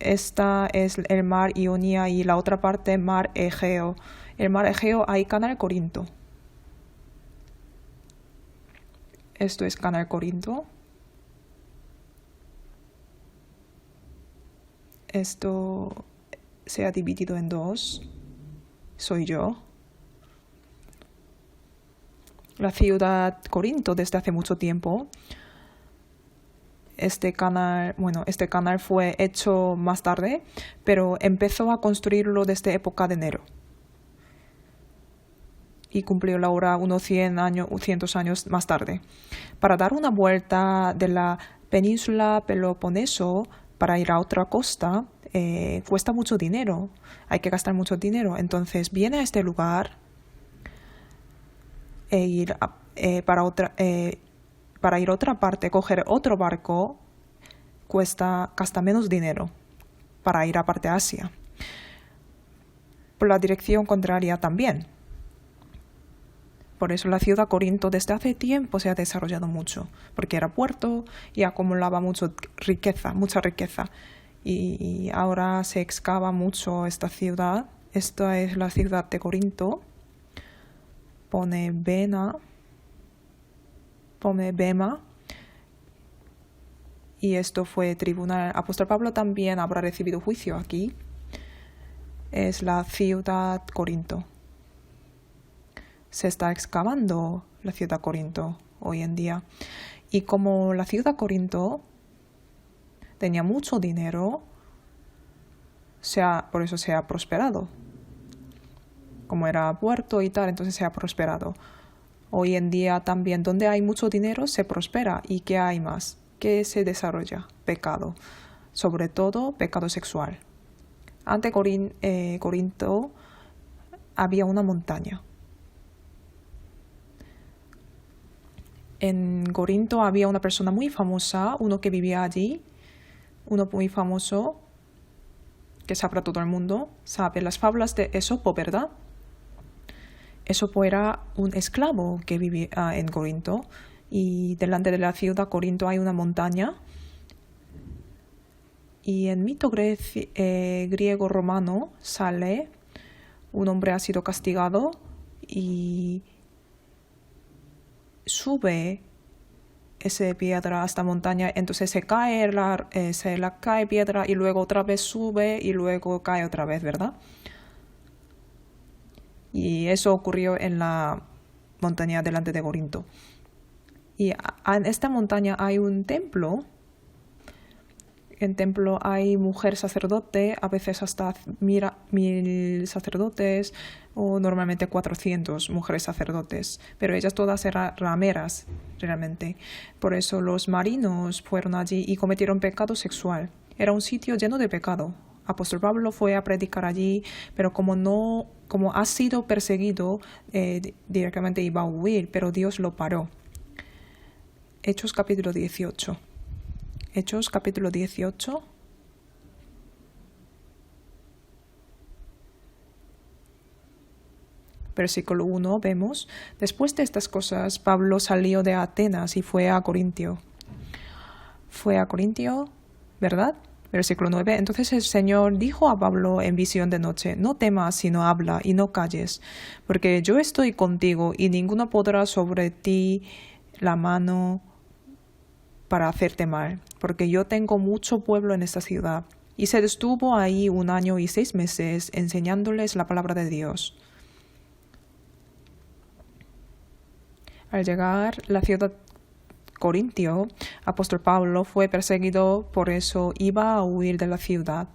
esta es el mar Ionía y la otra parte mar Egeo. El mar Egeo hay Canal Corinto. Esto es Canal Corinto. Esto se ha dividido en dos. Soy yo. La ciudad Corinto desde hace mucho tiempo. Este canal fue hecho más tarde, pero empezó a construirlo desde época de Nero. Y cumplió la obra unos 100 años más tarde. Para dar una vuelta de la península Peloponeso para ir a otra costa, cuesta mucho dinero. Hay que gastar mucho dinero. Entonces viene a este lugar para ir a otra parte, coger otro barco, gasta menos dinero para ir a parte de Asia. Por la dirección contraria también. Por eso la ciudad Corinto desde hace tiempo se ha desarrollado mucho, porque era puerto y acumulaba mucha riqueza. Y ahora se excava mucho esta ciudad. Esta es la ciudad de Corinto. Pone Bema. Y esto fue tribunal. Apóstol Pablo también habrá recibido juicio aquí. Es la ciudad Corinto. Se está excavando la ciudad Corinto hoy en día. Y como la ciudad Corinto tenía mucho dinero, por eso se ha prosperado. Como era puerto y tal, entonces se ha prosperado. Hoy en día también, donde hay mucho dinero, se prospera. ¿Y qué hay más? ¿Qué se desarrolla? Pecado. Sobre todo, pecado sexual. Ante Corinto había una montaña. En Corinto había una persona muy famosa, uno que vivía allí, uno muy famoso, que sabrá todo el mundo, sabe las fábulas de Esopo, ¿verdad? Esopo era un esclavo que vivía en Corinto, y delante de la ciudad Corinto hay una montaña. Y en mito griego romano sale, un hombre ha sido castigado y sube esa piedra hasta montaña, entonces se la cae piedra y luego otra vez sube y luego cae otra vez, ¿verdad? Y eso ocurrió en la montaña delante de Corinto. Y en esta montaña hay un templo. En templo hay mujer sacerdote, a veces hasta 1000 sacerdotes o normalmente 400 mujeres sacerdotes, pero ellas todas eran rameras realmente. Por eso los marinos fueron allí y cometieron pecado sexual. Era un sitio lleno de pecado. Apóstol Pablo fue a predicar allí, pero como ha sido perseguido, directamente iba a huir, pero Dios lo paró. Hechos capítulo 18. Hechos capítulo 18. Versículo 1 vemos, después de estas cosas, Pablo salió de Atenas y fue a Corintio. Fue a Corintio, ¿verdad? Versículo 9. Entonces el Señor dijo a Pablo en visión de noche, no temas, sino habla y no calles, porque yo estoy contigo y ninguno podrá sobre ti la mano para hacerte mal, porque yo tengo mucho pueblo en esta ciudad y se estuvo ahí 1 año y 6 meses enseñándoles la palabra de Dios. Al llegar a la ciudad Corintio, apóstol Pablo fue perseguido, por eso iba a huir de la ciudad.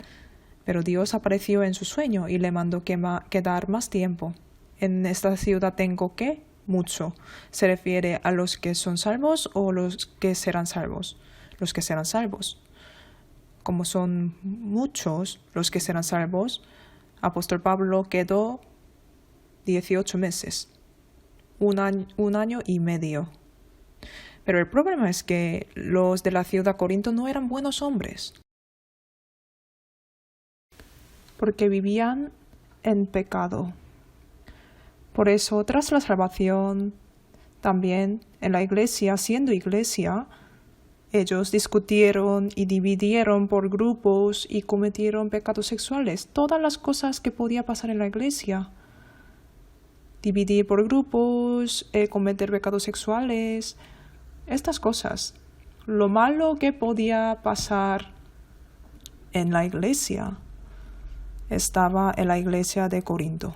Pero Dios apareció en su sueño y le mandó quedar más tiempo. En esta ciudad tengo que mucho. ¿Se refiere a los que son salvos o los que serán salvos? Los que serán salvos. Como son muchos los que serán salvos, apóstol Pablo quedó 18 meses. Un año y medio. Pero el problema es que los de la ciudad Corinto no eran buenos hombres, porque vivían en pecado. Por eso, tras la salvación, también en la iglesia, siendo iglesia, ellos discutieron y dividieron por grupos y cometieron pecados sexuales. Todas las cosas que podía pasar en la iglesia. Dividir por grupos, cometer pecados sexuales, estas cosas. Lo malo que podía pasar en la iglesia estaba en la iglesia de Corinto.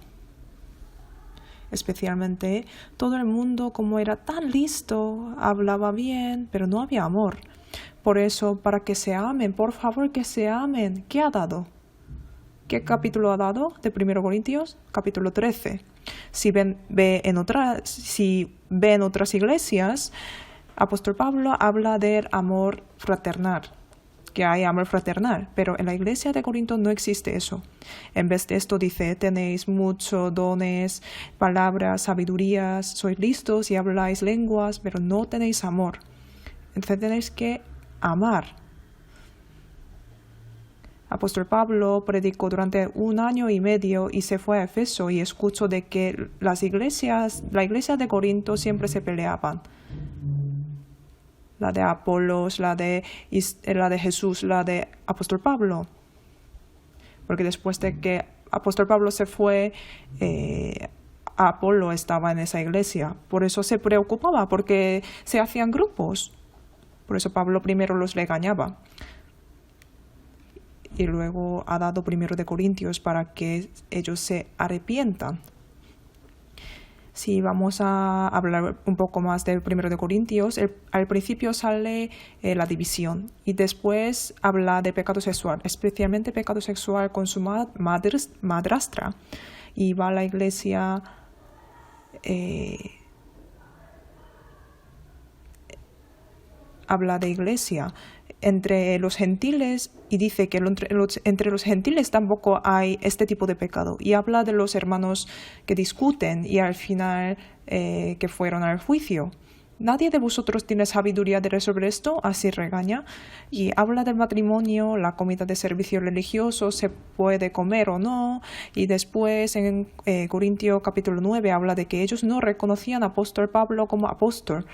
Especialmente todo el mundo, como era tan listo, hablaba bien, pero no había amor. Por eso, para que se amen, por favor que se amen. ¿Qué ha dado? ¿Qué capítulo ha dado de 1 Corintios? Capítulo 13. Si ven en otras iglesias, apóstol Pablo habla del amor fraternal, que hay amor fraternal, pero en la iglesia de Corinto no existe eso. En vez de esto dice, tenéis muchos dones, palabras, sabidurías, sois listos y habláis lenguas, pero no tenéis amor. Entonces tenéis que amar. Apóstol Pablo predicó durante 1 año y medio y se fue a Éfeso y escuchó de que la iglesia de Corinto siempre se peleaban. La de Apolos, la de Jesús, la de apóstol Pablo. Porque después de que apóstol Pablo se fue, Apolo estaba en esa iglesia. Por eso se preocupaba, porque se hacían grupos. Por eso Pablo primero los regañaba. Y luego ha dado 1 Corintios para que ellos se arrepientan. Si vamos a hablar un poco más del 1 Corintios, al principio sale la división y después habla de pecado sexual, especialmente pecado sexual con su madrastra. Y va a la iglesia habla de iglesia entre los gentiles y dice que entre los gentiles tampoco hay este tipo de pecado. Y habla de los hermanos que discuten y al final que fueron al juicio. ¿Nadie de vosotros tiene sabiduría de resolver esto? Así regaña. Y habla del matrimonio, la comida de servicio religioso, se puede comer o no. Y después en Corintios capítulo 9 habla de que ellos no reconocían a apóstol Pablo como apóstol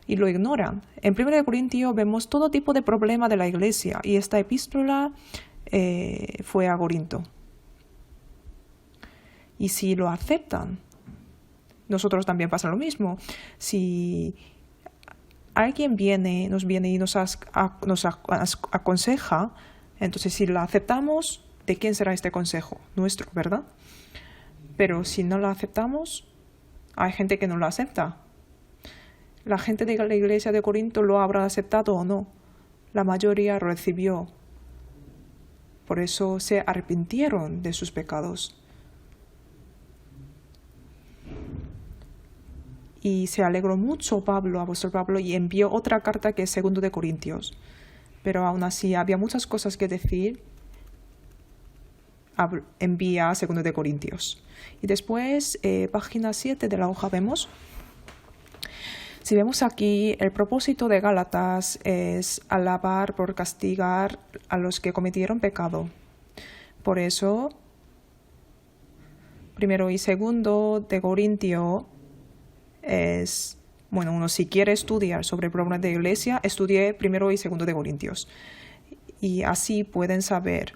y lo ignoran. En 1 Corintios vemos todo tipo de problema de la iglesia y esta epístola fue a Corinto. Y si lo aceptan, nosotros también pasa lo mismo. Si alguien nos viene y nos aconseja, entonces si lo aceptamos, ¿de quién será este consejo? Nuestro, ¿verdad? Pero si no lo aceptamos, hay gente que no lo acepta. La gente de la iglesia de Corinto lo habrá aceptado o no. La mayoría recibió. Por eso se arrepintieron de sus pecados. Y se alegró mucho apóstol Pablo, y envió otra carta que es 2 Corintios. Pero aún así había muchas cosas que decir. Envía a 2 Corintios. Y después, página 7 de la hoja vemos. Si vemos aquí, el propósito de Gálatas es alabar por castigar a los que cometieron pecado. Por eso, 1 y 2 de Corintio es, uno si quiere estudiar sobre el problema de la iglesia, estudie 1 y 2 de Corintios. Y así podrán saber.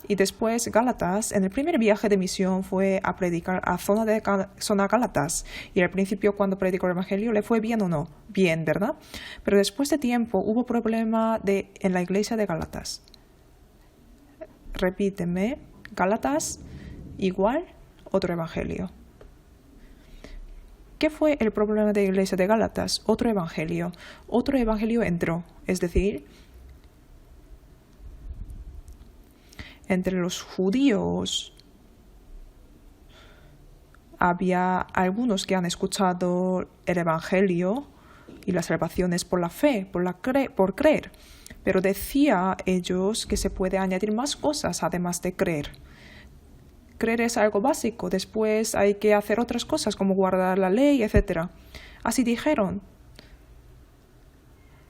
Y después Gálatas, en el primer viaje de misión, fue a predicar a zona Gálatas. Y al principio, cuando predicó el evangelio, ¿le fue bien o no? Bien, ¿verdad? Pero después de tiempo hubo problema en la iglesia de Gálatas. repíteme. Gálatas igual otro evangelio. ¿Qué fue el problema de la iglesia de Gálatas? Otro evangelio. Otro evangelio entró. Es decir, entre los judíos había algunos que han escuchado el evangelio y las salvaciones por la fe, por creer. Pero decía ellos que se puede añadir más cosas además de creer. Creer es algo básico, después hay que hacer otras cosas como guardar la ley, etc. Así dijeron.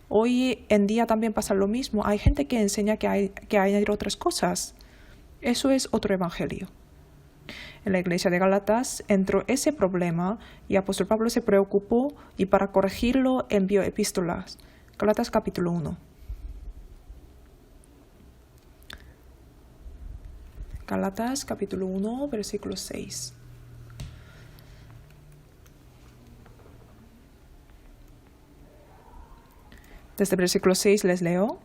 Hoy en día también pasa lo mismo. Hay gente que enseña que hay que añadir otras cosas. Eso es otro evangelio. En la iglesia de Gálatas entró ese problema y el apóstol Pablo se preocupó y para corregirlo envió epístolas. Gálatas capítulo 1. Gálatas capítulo 1, versículo 6. Desde el versículo 6 les leo.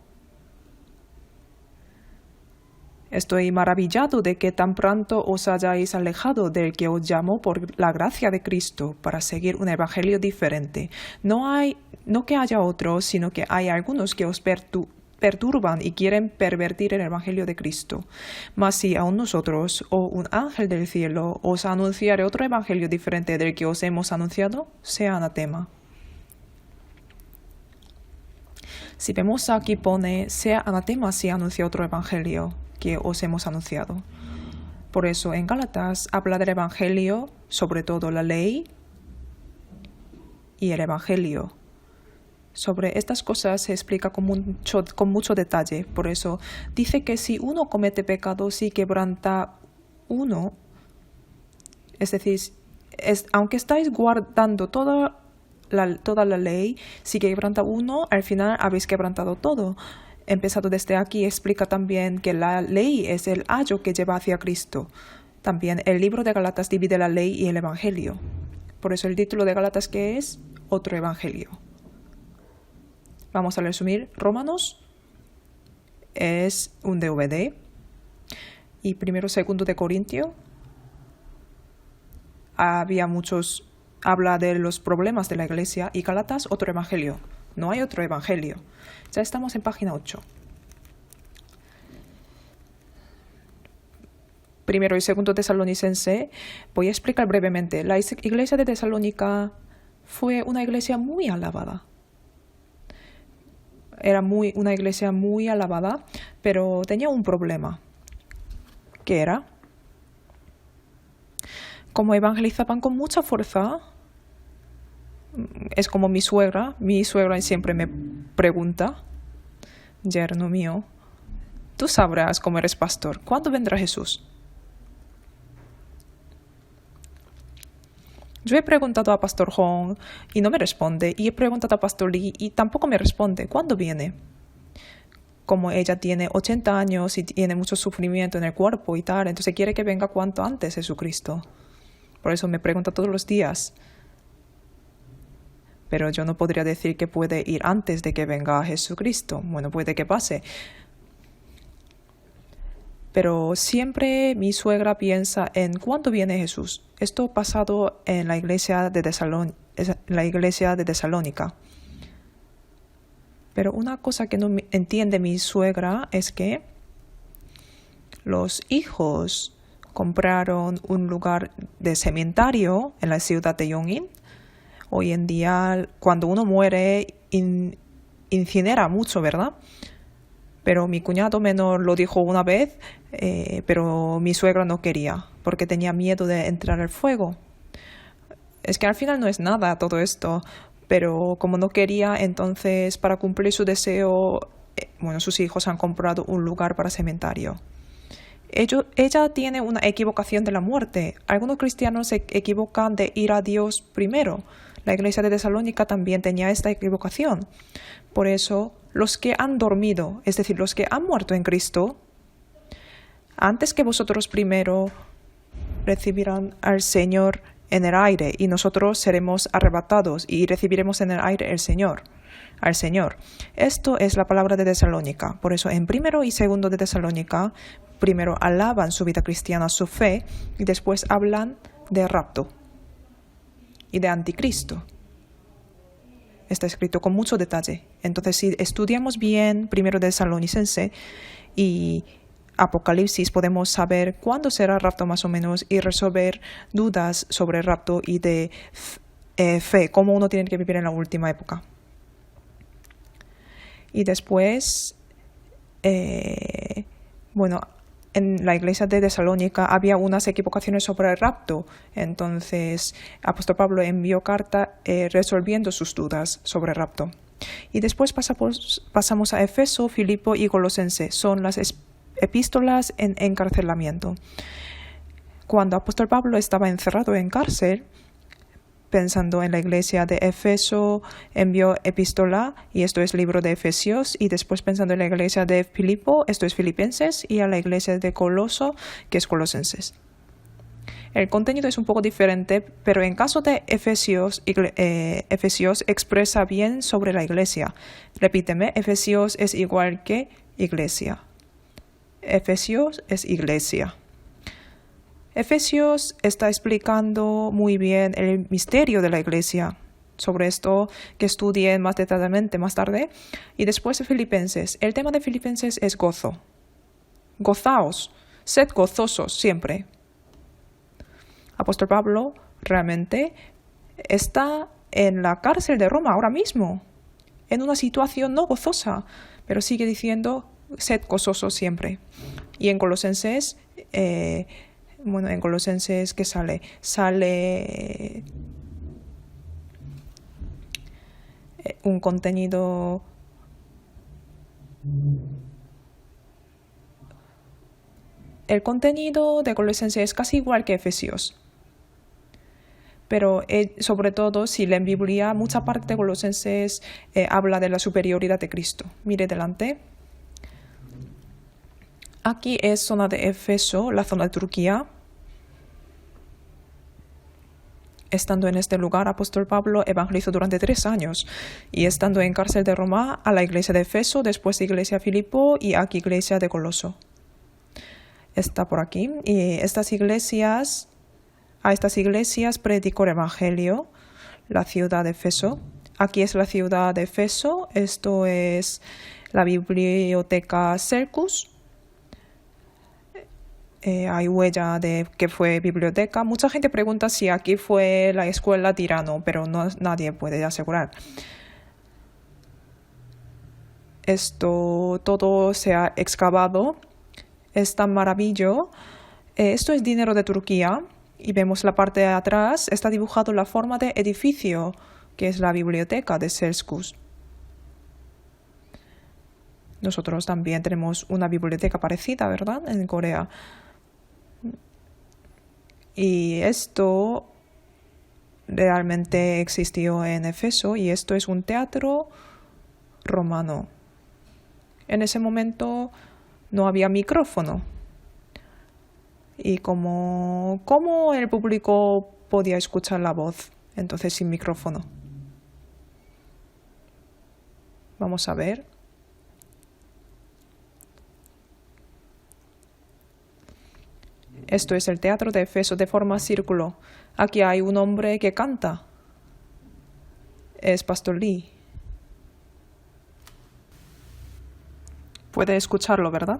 Estoy maravillado de que tan pronto os hayáis alejado del que os llamó por la gracia de Cristo para seguir un evangelio diferente. No que haya otros, sino que hay algunos que os perturban y quieren pervertir el evangelio de Cristo. Mas si aun nosotros o un ángel del cielo os anunciare otro evangelio diferente del que os hemos anunciado, sea anatema. Si vemos aquí pone, sea anatema si anuncia otro evangelio que os hemos anunciado. Por eso en Gálatas habla del evangelio, sobre todo la ley y el evangelio. Sobre estas cosas se explica con mucho detalle. Por eso dice que si uno comete pecado, si quebranta uno, es decir, aunque estáis guardando toda la ley, si quebranta uno, al final habéis quebrantado todo. Empezado desde aquí, explica también que la ley es el ayo que lleva hacia Cristo. También el libro de Gálatas divide la ley y el evangelio. Por eso el título de Gálatas, ¿qué es? Otro evangelio. Vamos a resumir. Romanos es un DVD. Y primero, segundo de Corintio. Habla de los problemas de la iglesia. Y Gálatas, otro evangelio. No hay otro evangelio. Ya estamos en página 8. Primero y segundo Tesalonicense. Voy a explicar brevemente. La iglesia de Tesalónica fue una iglesia muy alabada. Era una iglesia muy alabada, pero tenía un problema. ¿Qué era? Como evangelizaban con mucha fuerza, es como mi suegra siempre me pregunta, yerno mío, tú sabrás cómo eres pastor, ¿cuándo vendrá Jesús? Yo he preguntado a Pastor Hong y no me responde, y he preguntado a Pastor Lee y tampoco me responde, ¿cuándo viene? Como ella tiene 80 años y tiene mucho sufrimiento en el cuerpo y tal, entonces quiere que venga cuanto antes Jesucristo. Por eso me pregunta todos los días. Pero yo no podría decir que puede ir antes de que venga Jesucristo. Bueno, puede que pase. Pero siempre mi suegra piensa en cuándo viene Jesús. Esto pasado en la iglesia de Tesalónica. Pero una cosa que no entiende mi suegra es que los hijos compraron un lugar de cementerio en la ciudad de Yongin. Hoy en día, cuando uno muere, incinera mucho, ¿verdad? Pero mi cuñado menor lo dijo una vez, pero mi suegra no quería, porque tenía miedo de entrar al fuego. Es que al final no es nada todo esto, pero como no quería, entonces para cumplir su deseo, sus hijos han comprado un lugar para cementerio. Ella tiene una equivocación de la muerte. Algunos cristianos se equivocan de ir a Dios primero. La iglesia de Tesalónica también tenía esta equivocación. Por eso, los que han dormido, es decir, los que han muerto en Cristo, antes que vosotros primero recibirán al Señor en el aire y nosotros seremos arrebatados y recibiremos en el aire el Señor. al Señor. Esto es la palabra de Tesalónica. Por eso en primero y segundo de Tesalónica, primero alaban su vida cristiana, su fe, y después hablan de rapto y de anticristo. Está escrito con mucho detalle. Entonces, si estudiamos bien primero de Tesalonicense y Apocalipsis, podemos saber cuándo será el rapto más o menos y resolver dudas sobre el rapto y de fe, cómo uno tiene que vivir en la última época. Y después, en la iglesia de Tesalónica había unas equivocaciones sobre el rapto. Entonces, apóstol Pablo envió carta resolviendo sus dudas sobre el rapto. Y después pasamos a Efeso, Filipo y Colosense. Son las epístolas en encarcelamiento. Cuando apóstol Pablo estaba encerrado en cárcel, pensando en la iglesia de Efeso, envió epístola, y esto es libro de Efesios, y después pensando en la iglesia de Filipo, esto es Filipenses, y a la iglesia de Coloso, que es Colosenses. El contenido es un poco diferente, pero en caso de Efesios expresa bien sobre la iglesia. Repíteme, Efesios es igual que iglesia. Efesios es iglesia. Efesios está explicando muy bien el misterio de la iglesia. Sobre esto que estudien más detalladamente más tarde. Y después de Filipenses. El tema de Filipenses es gozo. Gozaos, sed gozosos siempre. Apóstol Pablo realmente está en la cárcel de Roma ahora mismo, en una situación no gozosa, pero sigue diciendo sed gozosos siempre. Y en Colosenses, en Colosenses, ¿qué sale? Sale un contenido el contenido de Colosenses es casi igual que Efesios. Pero sobre todo, si leen Biblia, mucha parte de Colosenses habla de la superioridad de Cristo. Mire delante. Aquí es zona de Éfeso, la zona de Turquía. Estando en este lugar, apóstol Pablo evangelizó durante 3 años. Y estando en cárcel de Roma, a la iglesia de Éfeso, después de iglesia de Filipo y aquí iglesia de Coloso. Está por aquí. Y a estas iglesias predicó el evangelio, la ciudad de Éfeso. Aquí es la ciudad de Éfeso. Esto es la biblioteca Cercus. Hay huella de que fue biblioteca. Mucha gente pregunta si aquí fue la escuela Tirano, pero nadie puede asegurar. Esto todo se ha excavado. Es tan maravilloso. Esto es dinero de Turquía. Y vemos la parte de atrás. Está dibujado la forma de edificio, que es la biblioteca de Cercus. Nosotros también tenemos una biblioteca parecida, ¿verdad? En Corea. Y esto realmente existió en Éfeso y esto es un teatro romano. En ese momento no había micrófono. Y como el público podía escuchar la voz, entonces sin micrófono. Vamos a ver. Esto es el teatro de Éfeso de forma círculo. Aquí hay un hombre que canta. Es Pastor Lee. Puede escucharlo, ¿verdad?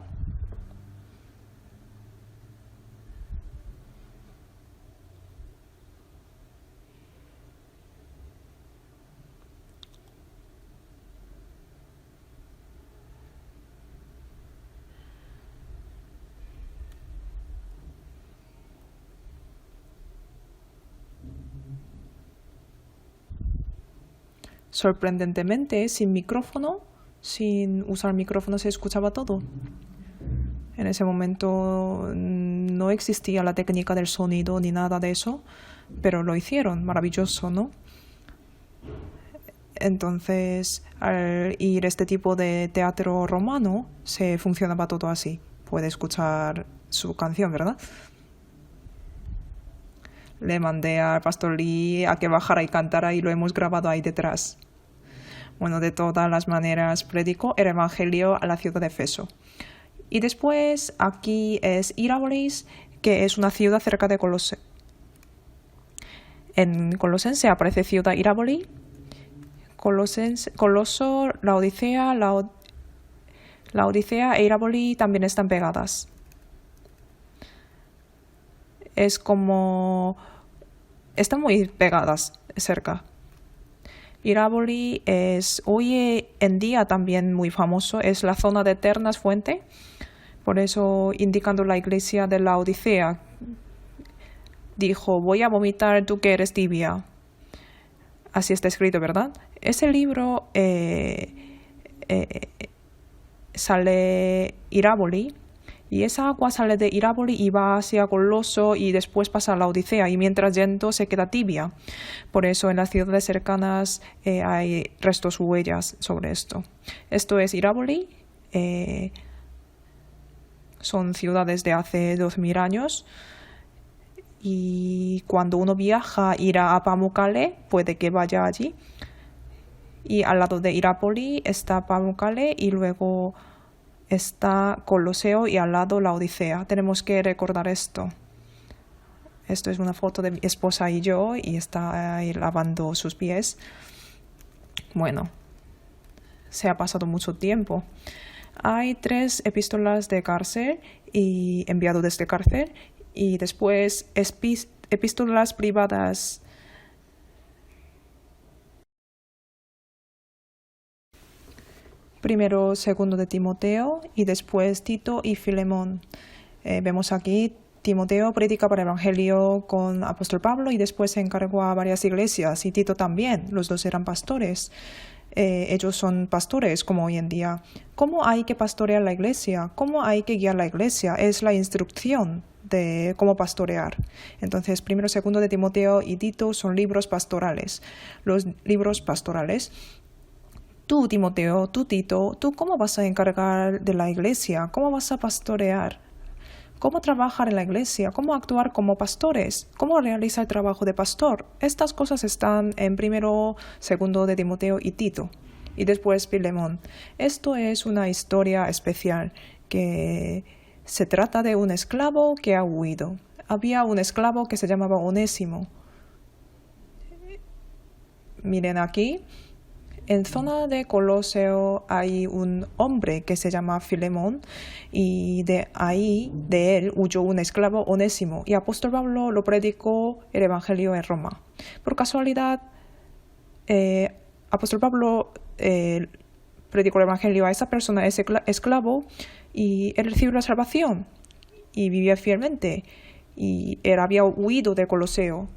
Sorprendentemente, sin micrófono, sin usar micrófono se escuchaba todo. En ese momento no existía la técnica del sonido ni nada de eso, pero lo hicieron, maravilloso, ¿no? Entonces, al ir a este tipo de teatro romano, se funcionaba todo así. Puede escuchar su canción, ¿verdad? Le mandé al Pastor Lee a que bajara y cantara y lo hemos grabado ahí detrás. Bueno, de todas las maneras, predicó el Evangelio a la ciudad de Éfeso. Y después aquí es Hierápolis, que es una ciudad cerca de Colosé. En Colosense aparece ciudad Hierápolis, Coloso, Laodicea e Hierápolis también están pegadas. Es como... están muy pegadas cerca. Hierápolis es hoy en día también muy famoso, es la zona de eternas fuentes, por eso indicando la iglesia de la Odisea. Dijo, voy a vomitar tú que eres tibia. Así está escrito, ¿verdad? Ese libro sale Hierápolis. Y esa agua sale de Hierápolis y va hacia Coloso y después pasa a la Odisea. Y mientras yendo se queda tibia. Por eso en las ciudades cercanas hay restos huellas sobre esto. Esto es Hierápolis. Son ciudades de hace 2000 años. Y cuando uno viaja, irá a Pamukkale, puede que vaya allí. Y al lado de Hierápolis está Pamukkale y luego está Coloseo y al lado la Odisea. Tenemos que recordar esto. Esto es una foto de mi esposa y yo y está ahí lavando sus pies. Bueno, se ha pasado mucho tiempo. Hay 3 epístolas de cárcel y enviado desde cárcel y después epístolas privadas. Primero, segundo de Timoteo y después Tito y Filemón. Vemos aquí Timoteo predica para el Evangelio con apóstol Pablo y después se encargó a varias iglesias y Tito también. Los dos eran pastores. Ellos son pastores como hoy en día. ¿Cómo hay que pastorear la iglesia? ¿Cómo hay que guiar la iglesia? Es la instrucción de cómo pastorear. Entonces, primero, segundo de Timoteo y Tito son libros pastorales. Los libros pastorales. Tú, Timoteo, tú, Tito, ¿tú cómo vas a encargar de la iglesia? ¿Cómo vas a pastorear? ¿Cómo trabajar en la iglesia? ¿Cómo actuar como pastores? ¿Cómo realizar el trabajo de pastor? Estas cosas están en primero, segundo de Timoteo y Tito. Y después Filemón. Esto es una historia especial que se trata de un esclavo que ha huido. Había un esclavo que se llamaba Onésimo. Miren aquí. En zona de Coloseo hay un hombre que se llama Filemón y de él huyó un esclavo Onésimo y apóstol Pablo lo predicó el Evangelio en Roma. Por casualidad, apóstol Pablo predicó el Evangelio a esa persona, ese esclavo, y él recibió la salvación y vivía fielmente y él había huido de Coloseo.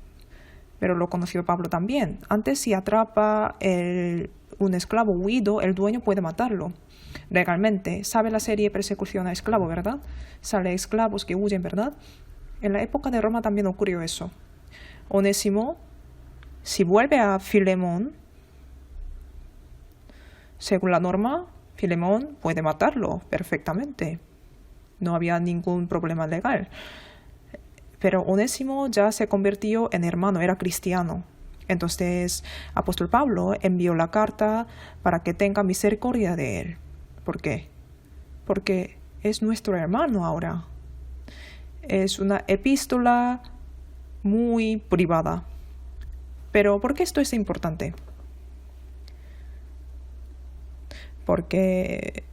Pero lo conoció Pablo también. Antes, si atrapa un esclavo huido, el dueño puede matarlo legalmente. ¿Sabe la serie Persecución a Esclavo, verdad? Sale esclavos que huyen, ¿verdad? En la época de Roma también ocurrió eso. Onésimo, si vuelve a Filemón, según la norma, Filemón puede matarlo perfectamente. No había ningún problema legal. Pero Onésimo ya se convirtió en hermano, era cristiano. Entonces, apóstol Pablo envió la carta para que tenga misericordia de él. ¿Por qué? Porque es nuestro hermano ahora. Es una epístola muy privada. Pero ¿por qué esto es importante? Porque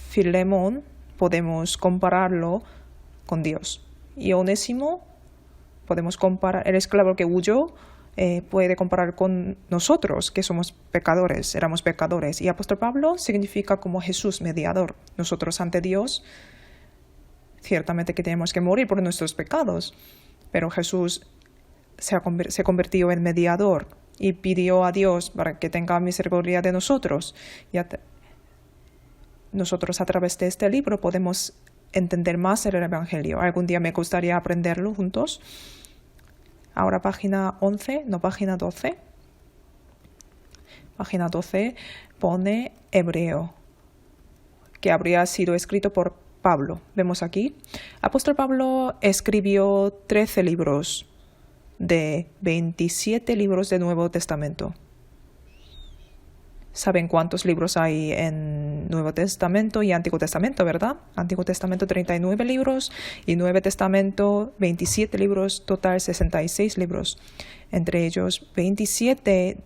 Filemón podemos compararlo con Dios. Y Onésimo, podemos comparar, el esclavo que huyó, puede comparar con nosotros, que somos pecadores, éramos pecadores. Y apóstol Pablo significa como Jesús, mediador. Nosotros ante Dios, ciertamente que tenemos que morir por nuestros pecados, pero Jesús se convirtió en mediador y pidió a Dios para que tenga misericordia de nosotros. Nosotros a través de este libro podemos entender más el Evangelio. Algún día me gustaría aprenderlo juntos. Ahora página 11, no página 12. Página 12 pone hebreo, que habría sido escrito por Pablo. Vemos aquí. Apóstol Pablo escribió 13 libros de 27 libros del Nuevo Testamento. ¿Saben cuántos libros hay en Nuevo Testamento y Antiguo Testamento, verdad? Antiguo Testamento 39 libros y Nuevo Testamento 27 libros, total 66 libros. Entre ellos 27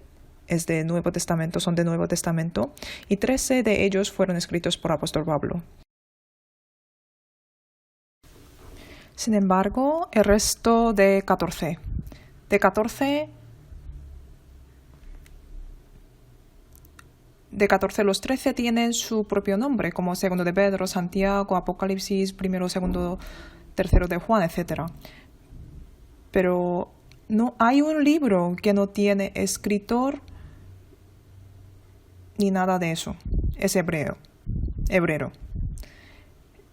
es de Nuevo Testamento, son de Nuevo Testamento, y 13 de ellos fueron escritos por apóstol Pablo. Sin embargo, el resto de 14 los 13 tienen su propio nombre, como segundo de Pedro, Santiago, Apocalipsis, primero, segundo, tercero de Juan, etc. Pero no hay un libro que no tiene escritor ni nada de eso. Es hebreo.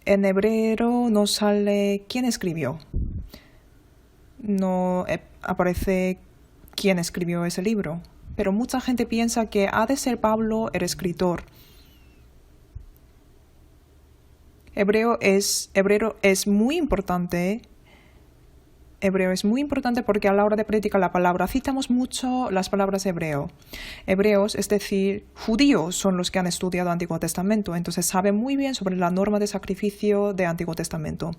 En hebreo no sale quién escribió. No aparece quién escribió ese libro. Pero mucha gente piensa que ha de ser Pablo el escritor. Hebreo es muy importante. Hebreo es muy importante porque a la hora de predicar la palabra citamos mucho las palabras hebreo. Hebreos, es decir, judíos, son los que han estudiado Antiguo Testamento, entonces saben muy bien sobre la norma de sacrificio de Antiguo Testamento.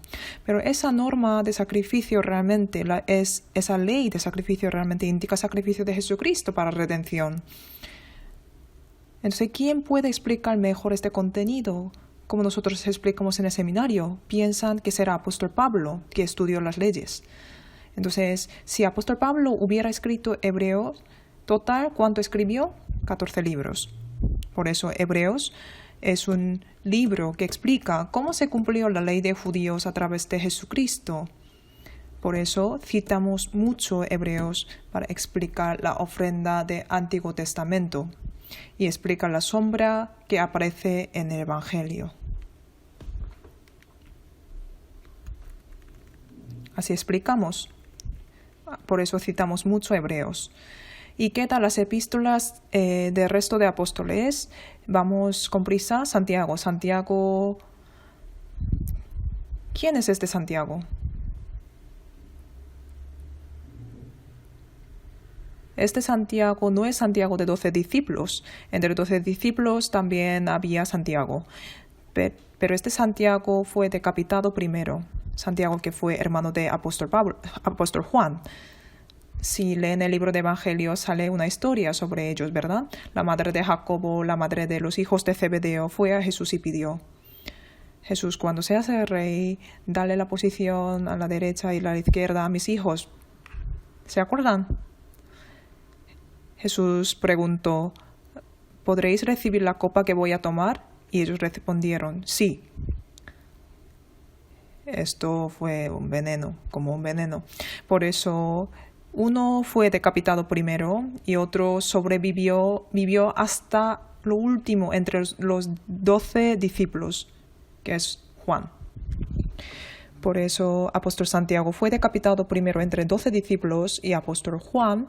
Pero esa norma de sacrificio realmente, esa ley de sacrificio realmente indica sacrificio de Jesucristo para redención. Entonces, ¿quién puede explicar mejor este contenido? Como nosotros explicamos en el seminario, piensan que será apóstol Pablo, que estudió las leyes. Entonces, si apóstol Pablo hubiera escrito Hebreos, total, ¿cuánto escribió? 14 libros. Por eso, Hebreos es un libro que explica cómo se cumplió la ley de judíos a través de Jesucristo. Por eso, citamos mucho Hebreos para explicar la ofrenda de Antiguo Testamento y explica la sombra que aparece en el Evangelio. Así explicamos. Por eso citamos mucho Hebreos. ¿Y qué tal las epístolas del resto de apóstoles? Vamos con prisa. Santiago. ¿Quién es este Santiago? Este Santiago no es Santiago de 12 discípulos. Entre 12 discípulos también había Santiago. Pero este Santiago fue decapitado primero. Santiago, que fue hermano de apóstol Juan. Si leen el libro de Evangelio, sale una historia sobre ellos, ¿verdad? La madre de Jacobo, la madre de los hijos de Zebedeo, fue a Jesús y pidió: Jesús, cuando seas el rey, dale la posición a la derecha y a la izquierda a mis hijos. ¿Se acuerdan? Jesús preguntó: ¿podréis recibir la copa que voy a tomar? Y ellos respondieron: sí. Esto fue como un veneno. Por eso uno fue decapitado primero y otro vivió hasta lo último entre los 12 discípulos, que es Juan. Por eso apóstol Santiago fue decapitado primero entre 12 discípulos y apóstol Juan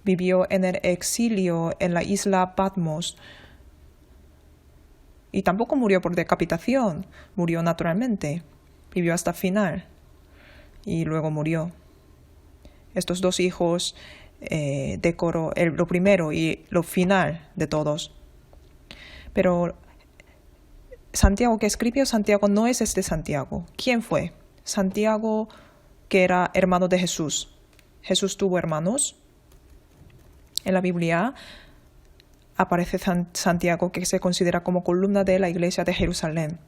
vivió en el exilio en la isla Patmos. Y tampoco murió por decapitación, murió naturalmente. Vivió hasta el final y luego murió. Estos dos hijos decoró lo primero y lo final de todos. Pero Santiago que escribió Santiago no es este Santiago. ¿Quién fue? Santiago, que era hermano de Jesús. ¿Jesús tuvo hermanos? En la Biblia aparece Santiago, que se considera como columna de la iglesia de Jerusalén.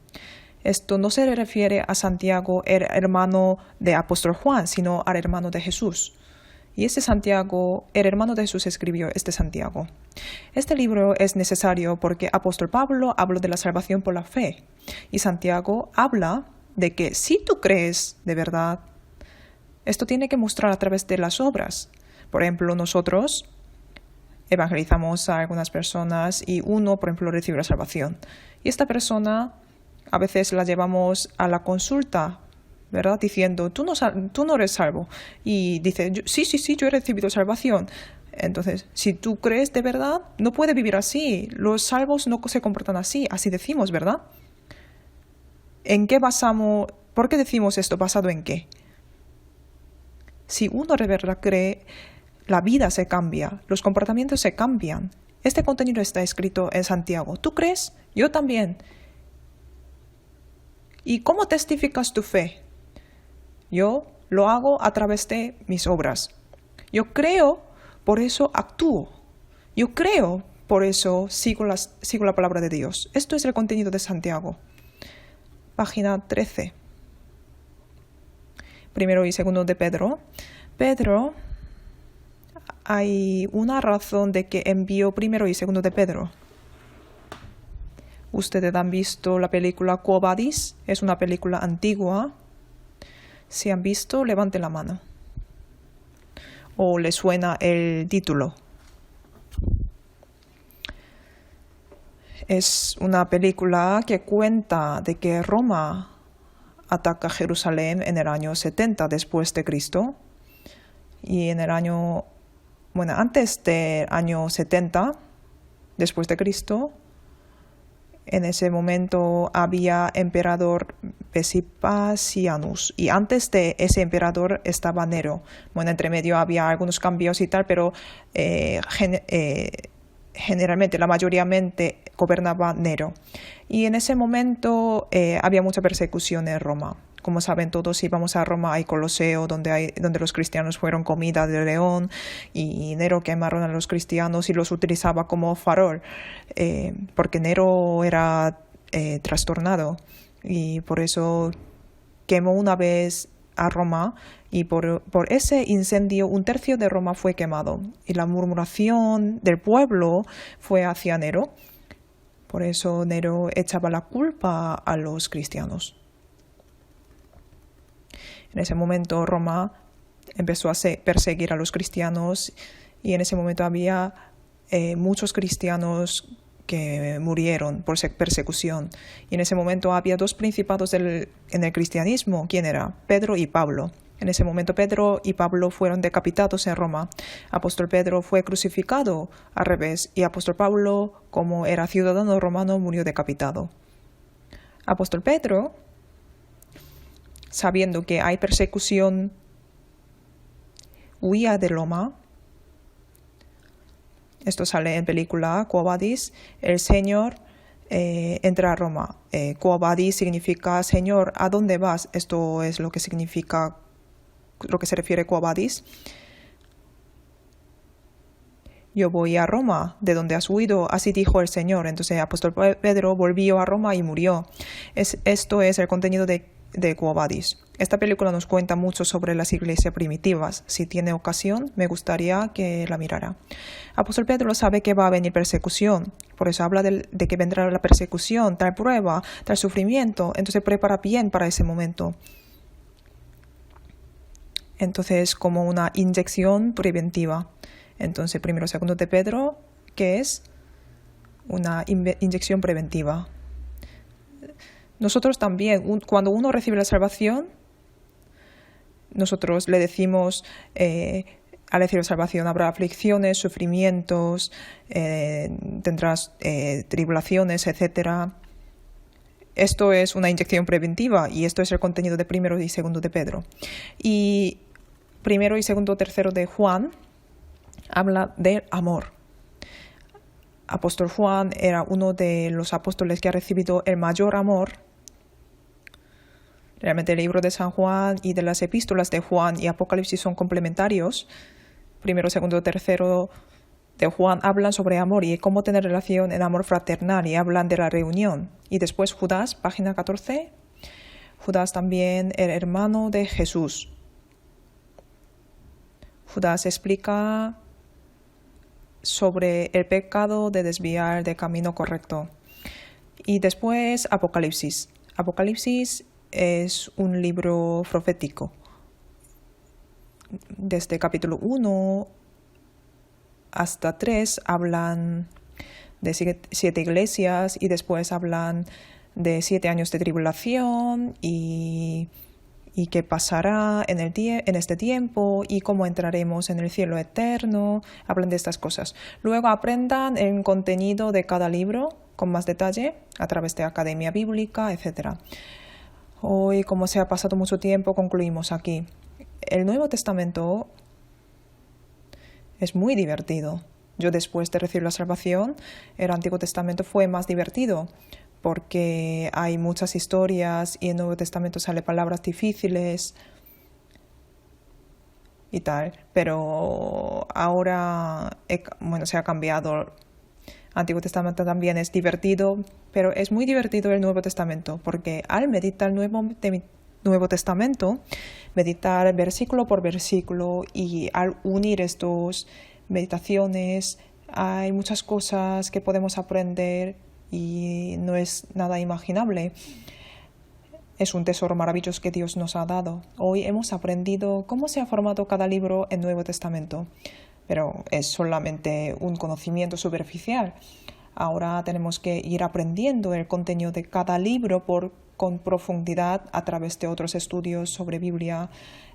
Esto no se refiere a Santiago, el hermano de apóstol Juan, sino al hermano de Jesús. Y este Santiago, el hermano de Jesús, escribió este Santiago. Este libro es necesario porque apóstol Pablo habló de la salvación por la fe. Y Santiago habla de que si tú crees de verdad, esto tiene que mostrar a través de las obras. Por ejemplo, nosotros evangelizamos a algunas personas y uno, por ejemplo, recibe la salvación. Y esta persona a veces la llevamos a la consulta, ¿verdad? Diciendo, tú no eres salvo. Y dice, sí, yo he recibido salvación. Entonces, si tú crees de verdad, no puede vivir así. Los salvos no se comportan así. Así decimos, ¿verdad? ¿En qué basamos? ¿Por qué decimos esto? ¿Basado en qué? Si uno de verdad cree, la vida se cambia, los comportamientos se cambian. Este contenido está escrito en Santiago. ¿Tú crees? Yo también. ¿Y cómo testificas tu fe? Yo lo hago a través de mis obras. Yo creo, por eso actúo. Yo creo, por eso sigo la palabra de Dios. Esto es el contenido de Santiago. Página 13. Primero y segundo de Pedro. Pedro, hay una razón de que envió primero y segundo de Pedro. Ustedes han visto la película Quo Vadis, es una película antigua. Si han visto, levanten la mano. ¿O les suena el título? Es una película que cuenta de que Roma ataca Jerusalén en el año 70 después de Cristo. Y en el año, antes del año 70 después de Cristo, en ese momento había emperador Vespasianus y antes de ese emperador estaba Nero. Entre medio había algunos cambios y tal, pero generalmente, la mayoritariamente gobernaba Nero. Y en ese momento había mucha persecución en Roma. Como saben todos, si vamos a Roma hay Coloseo, donde los cristianos fueron comida de león, y Nero quemaron a los cristianos y los utilizaba como farol, porque Nero era trastornado y por eso quemó una vez a Roma, y por ese incendio 1/3 de Roma fue quemado y la murmuración del pueblo fue hacia Nero. Por eso Nero echaba la culpa a los cristianos. En ese momento Roma empezó a perseguir a los cristianos y en ese momento había muchos cristianos que murieron por persecución. Y en ese momento había 2 principados en el cristianismo. ¿Quién era? Pedro y Pablo. En ese momento Pedro y Pablo fueron decapitados en Roma. Apóstol Pedro fue crucificado al revés y Apóstol Pablo, como era ciudadano romano, murió decapitado. Apóstol Pedro, sabiendo que hay persecución, huía de Roma. Esto sale en película Quo Vadis. El Señor entra a Roma. Quo Vadis significa Señor, ¿a dónde vas? Esto es lo que significa, lo que se refiere Quo Vadis. Yo voy a Roma, de donde has huido, así dijo el Señor. Entonces apóstol Pedro volvió a Roma y murió. Esto es el contenido de Quo Vadis. Esta película nos cuenta mucho sobre las iglesias primitivas. Si tiene ocasión, me gustaría que la mirara. Apóstol Pedro sabe que va a venir persecución. Por eso habla de que vendrá la persecución, tal prueba, tal sufrimiento. Entonces prepara bien para ese momento. Entonces, como una inyección preventiva. Entonces, primero, segundo de Pedro, ¿qué es? Una inyección preventiva. Nosotros también, cuando uno recibe la salvación, nosotros le decimos, al recibir la salvación habrá aflicciones, sufrimientos, tendrás tribulaciones, etc. Esto es una inyección preventiva y esto es el contenido de primero y segundo de Pedro. Y primero y segundo, tercero de Juan habla del amor. Apóstol Juan era uno de los apóstoles que ha recibido el mayor amor. Realmente el libro de San Juan y de las epístolas de Juan y Apocalipsis son complementarios. Primero, segundo, tercero de Juan hablan sobre amor y cómo tener relación en amor fraternal y hablan de la reunión. Y después Judas, página 14. Judas también el hermano de Jesús. Judas explica sobre el pecado de desviar del camino correcto. Y después Apocalipsis. Apocalipsis es un libro profético. Desde capítulo 1 hasta 3 hablan de 7 iglesias y después hablan de 7 años de tribulación y qué pasará en este tiempo y cómo entraremos en el cielo eterno. Hablan de estas cosas. Luego aprendan el contenido de cada libro con más detalle a través de Academia Bíblica, etc. Hoy, como se ha pasado mucho tiempo, concluimos aquí. El Nuevo Testamento es muy divertido. Yo después de recibir la salvación, el Antiguo Testamento fue más divertido porque hay muchas historias y en el Nuevo Testamento sale palabras difíciles y tal. Pero ahora, se ha cambiado. Antiguo Testamento también es divertido, pero es muy divertido el Nuevo Testamento, porque al meditar el Nuevo Testamento, meditar versículo por versículo y al unir estos meditaciones, hay muchas cosas que podemos aprender y no es nada imaginable. Es un tesoro maravilloso que Dios nos ha dado. Hoy hemos aprendido cómo se ha formado cada libro en el Nuevo Testamento, pero es solamente un conocimiento superficial. Ahora tenemos que ir aprendiendo el contenido de cada libro con profundidad a través de otros estudios sobre Biblia,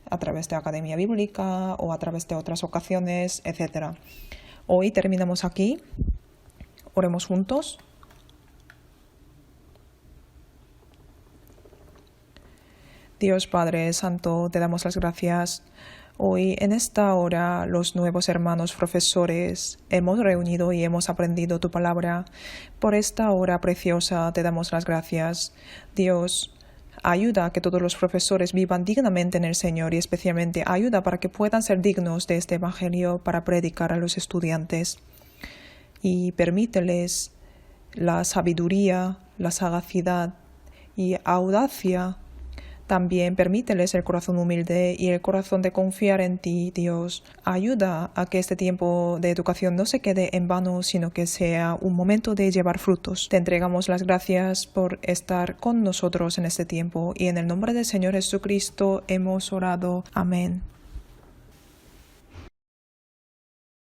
a través de Academia Bíblica o a través de otras ocasiones, etc. Hoy terminamos aquí. Oremos juntos. Dios Padre Santo, te damos las gracias. Hoy, en esta hora, los nuevos hermanos profesores hemos reunido y hemos aprendido tu palabra. Por esta hora preciosa te damos las gracias. Dios, ayuda a que todos los profesores vivan dignamente en el Señor y especialmente ayuda para que puedan ser dignos de este Evangelio para predicar a los estudiantes. Y permíteles la sabiduría, la sagacidad y audacia. También permíteles el corazón humilde y el corazón de confiar en ti, Dios. Ayuda a que este tiempo de educación no se quede en vano, sino que sea un momento de llevar frutos. Te entregamos las gracias por estar con nosotros en este tiempo y en el nombre del Señor Jesucristo hemos orado. Amén.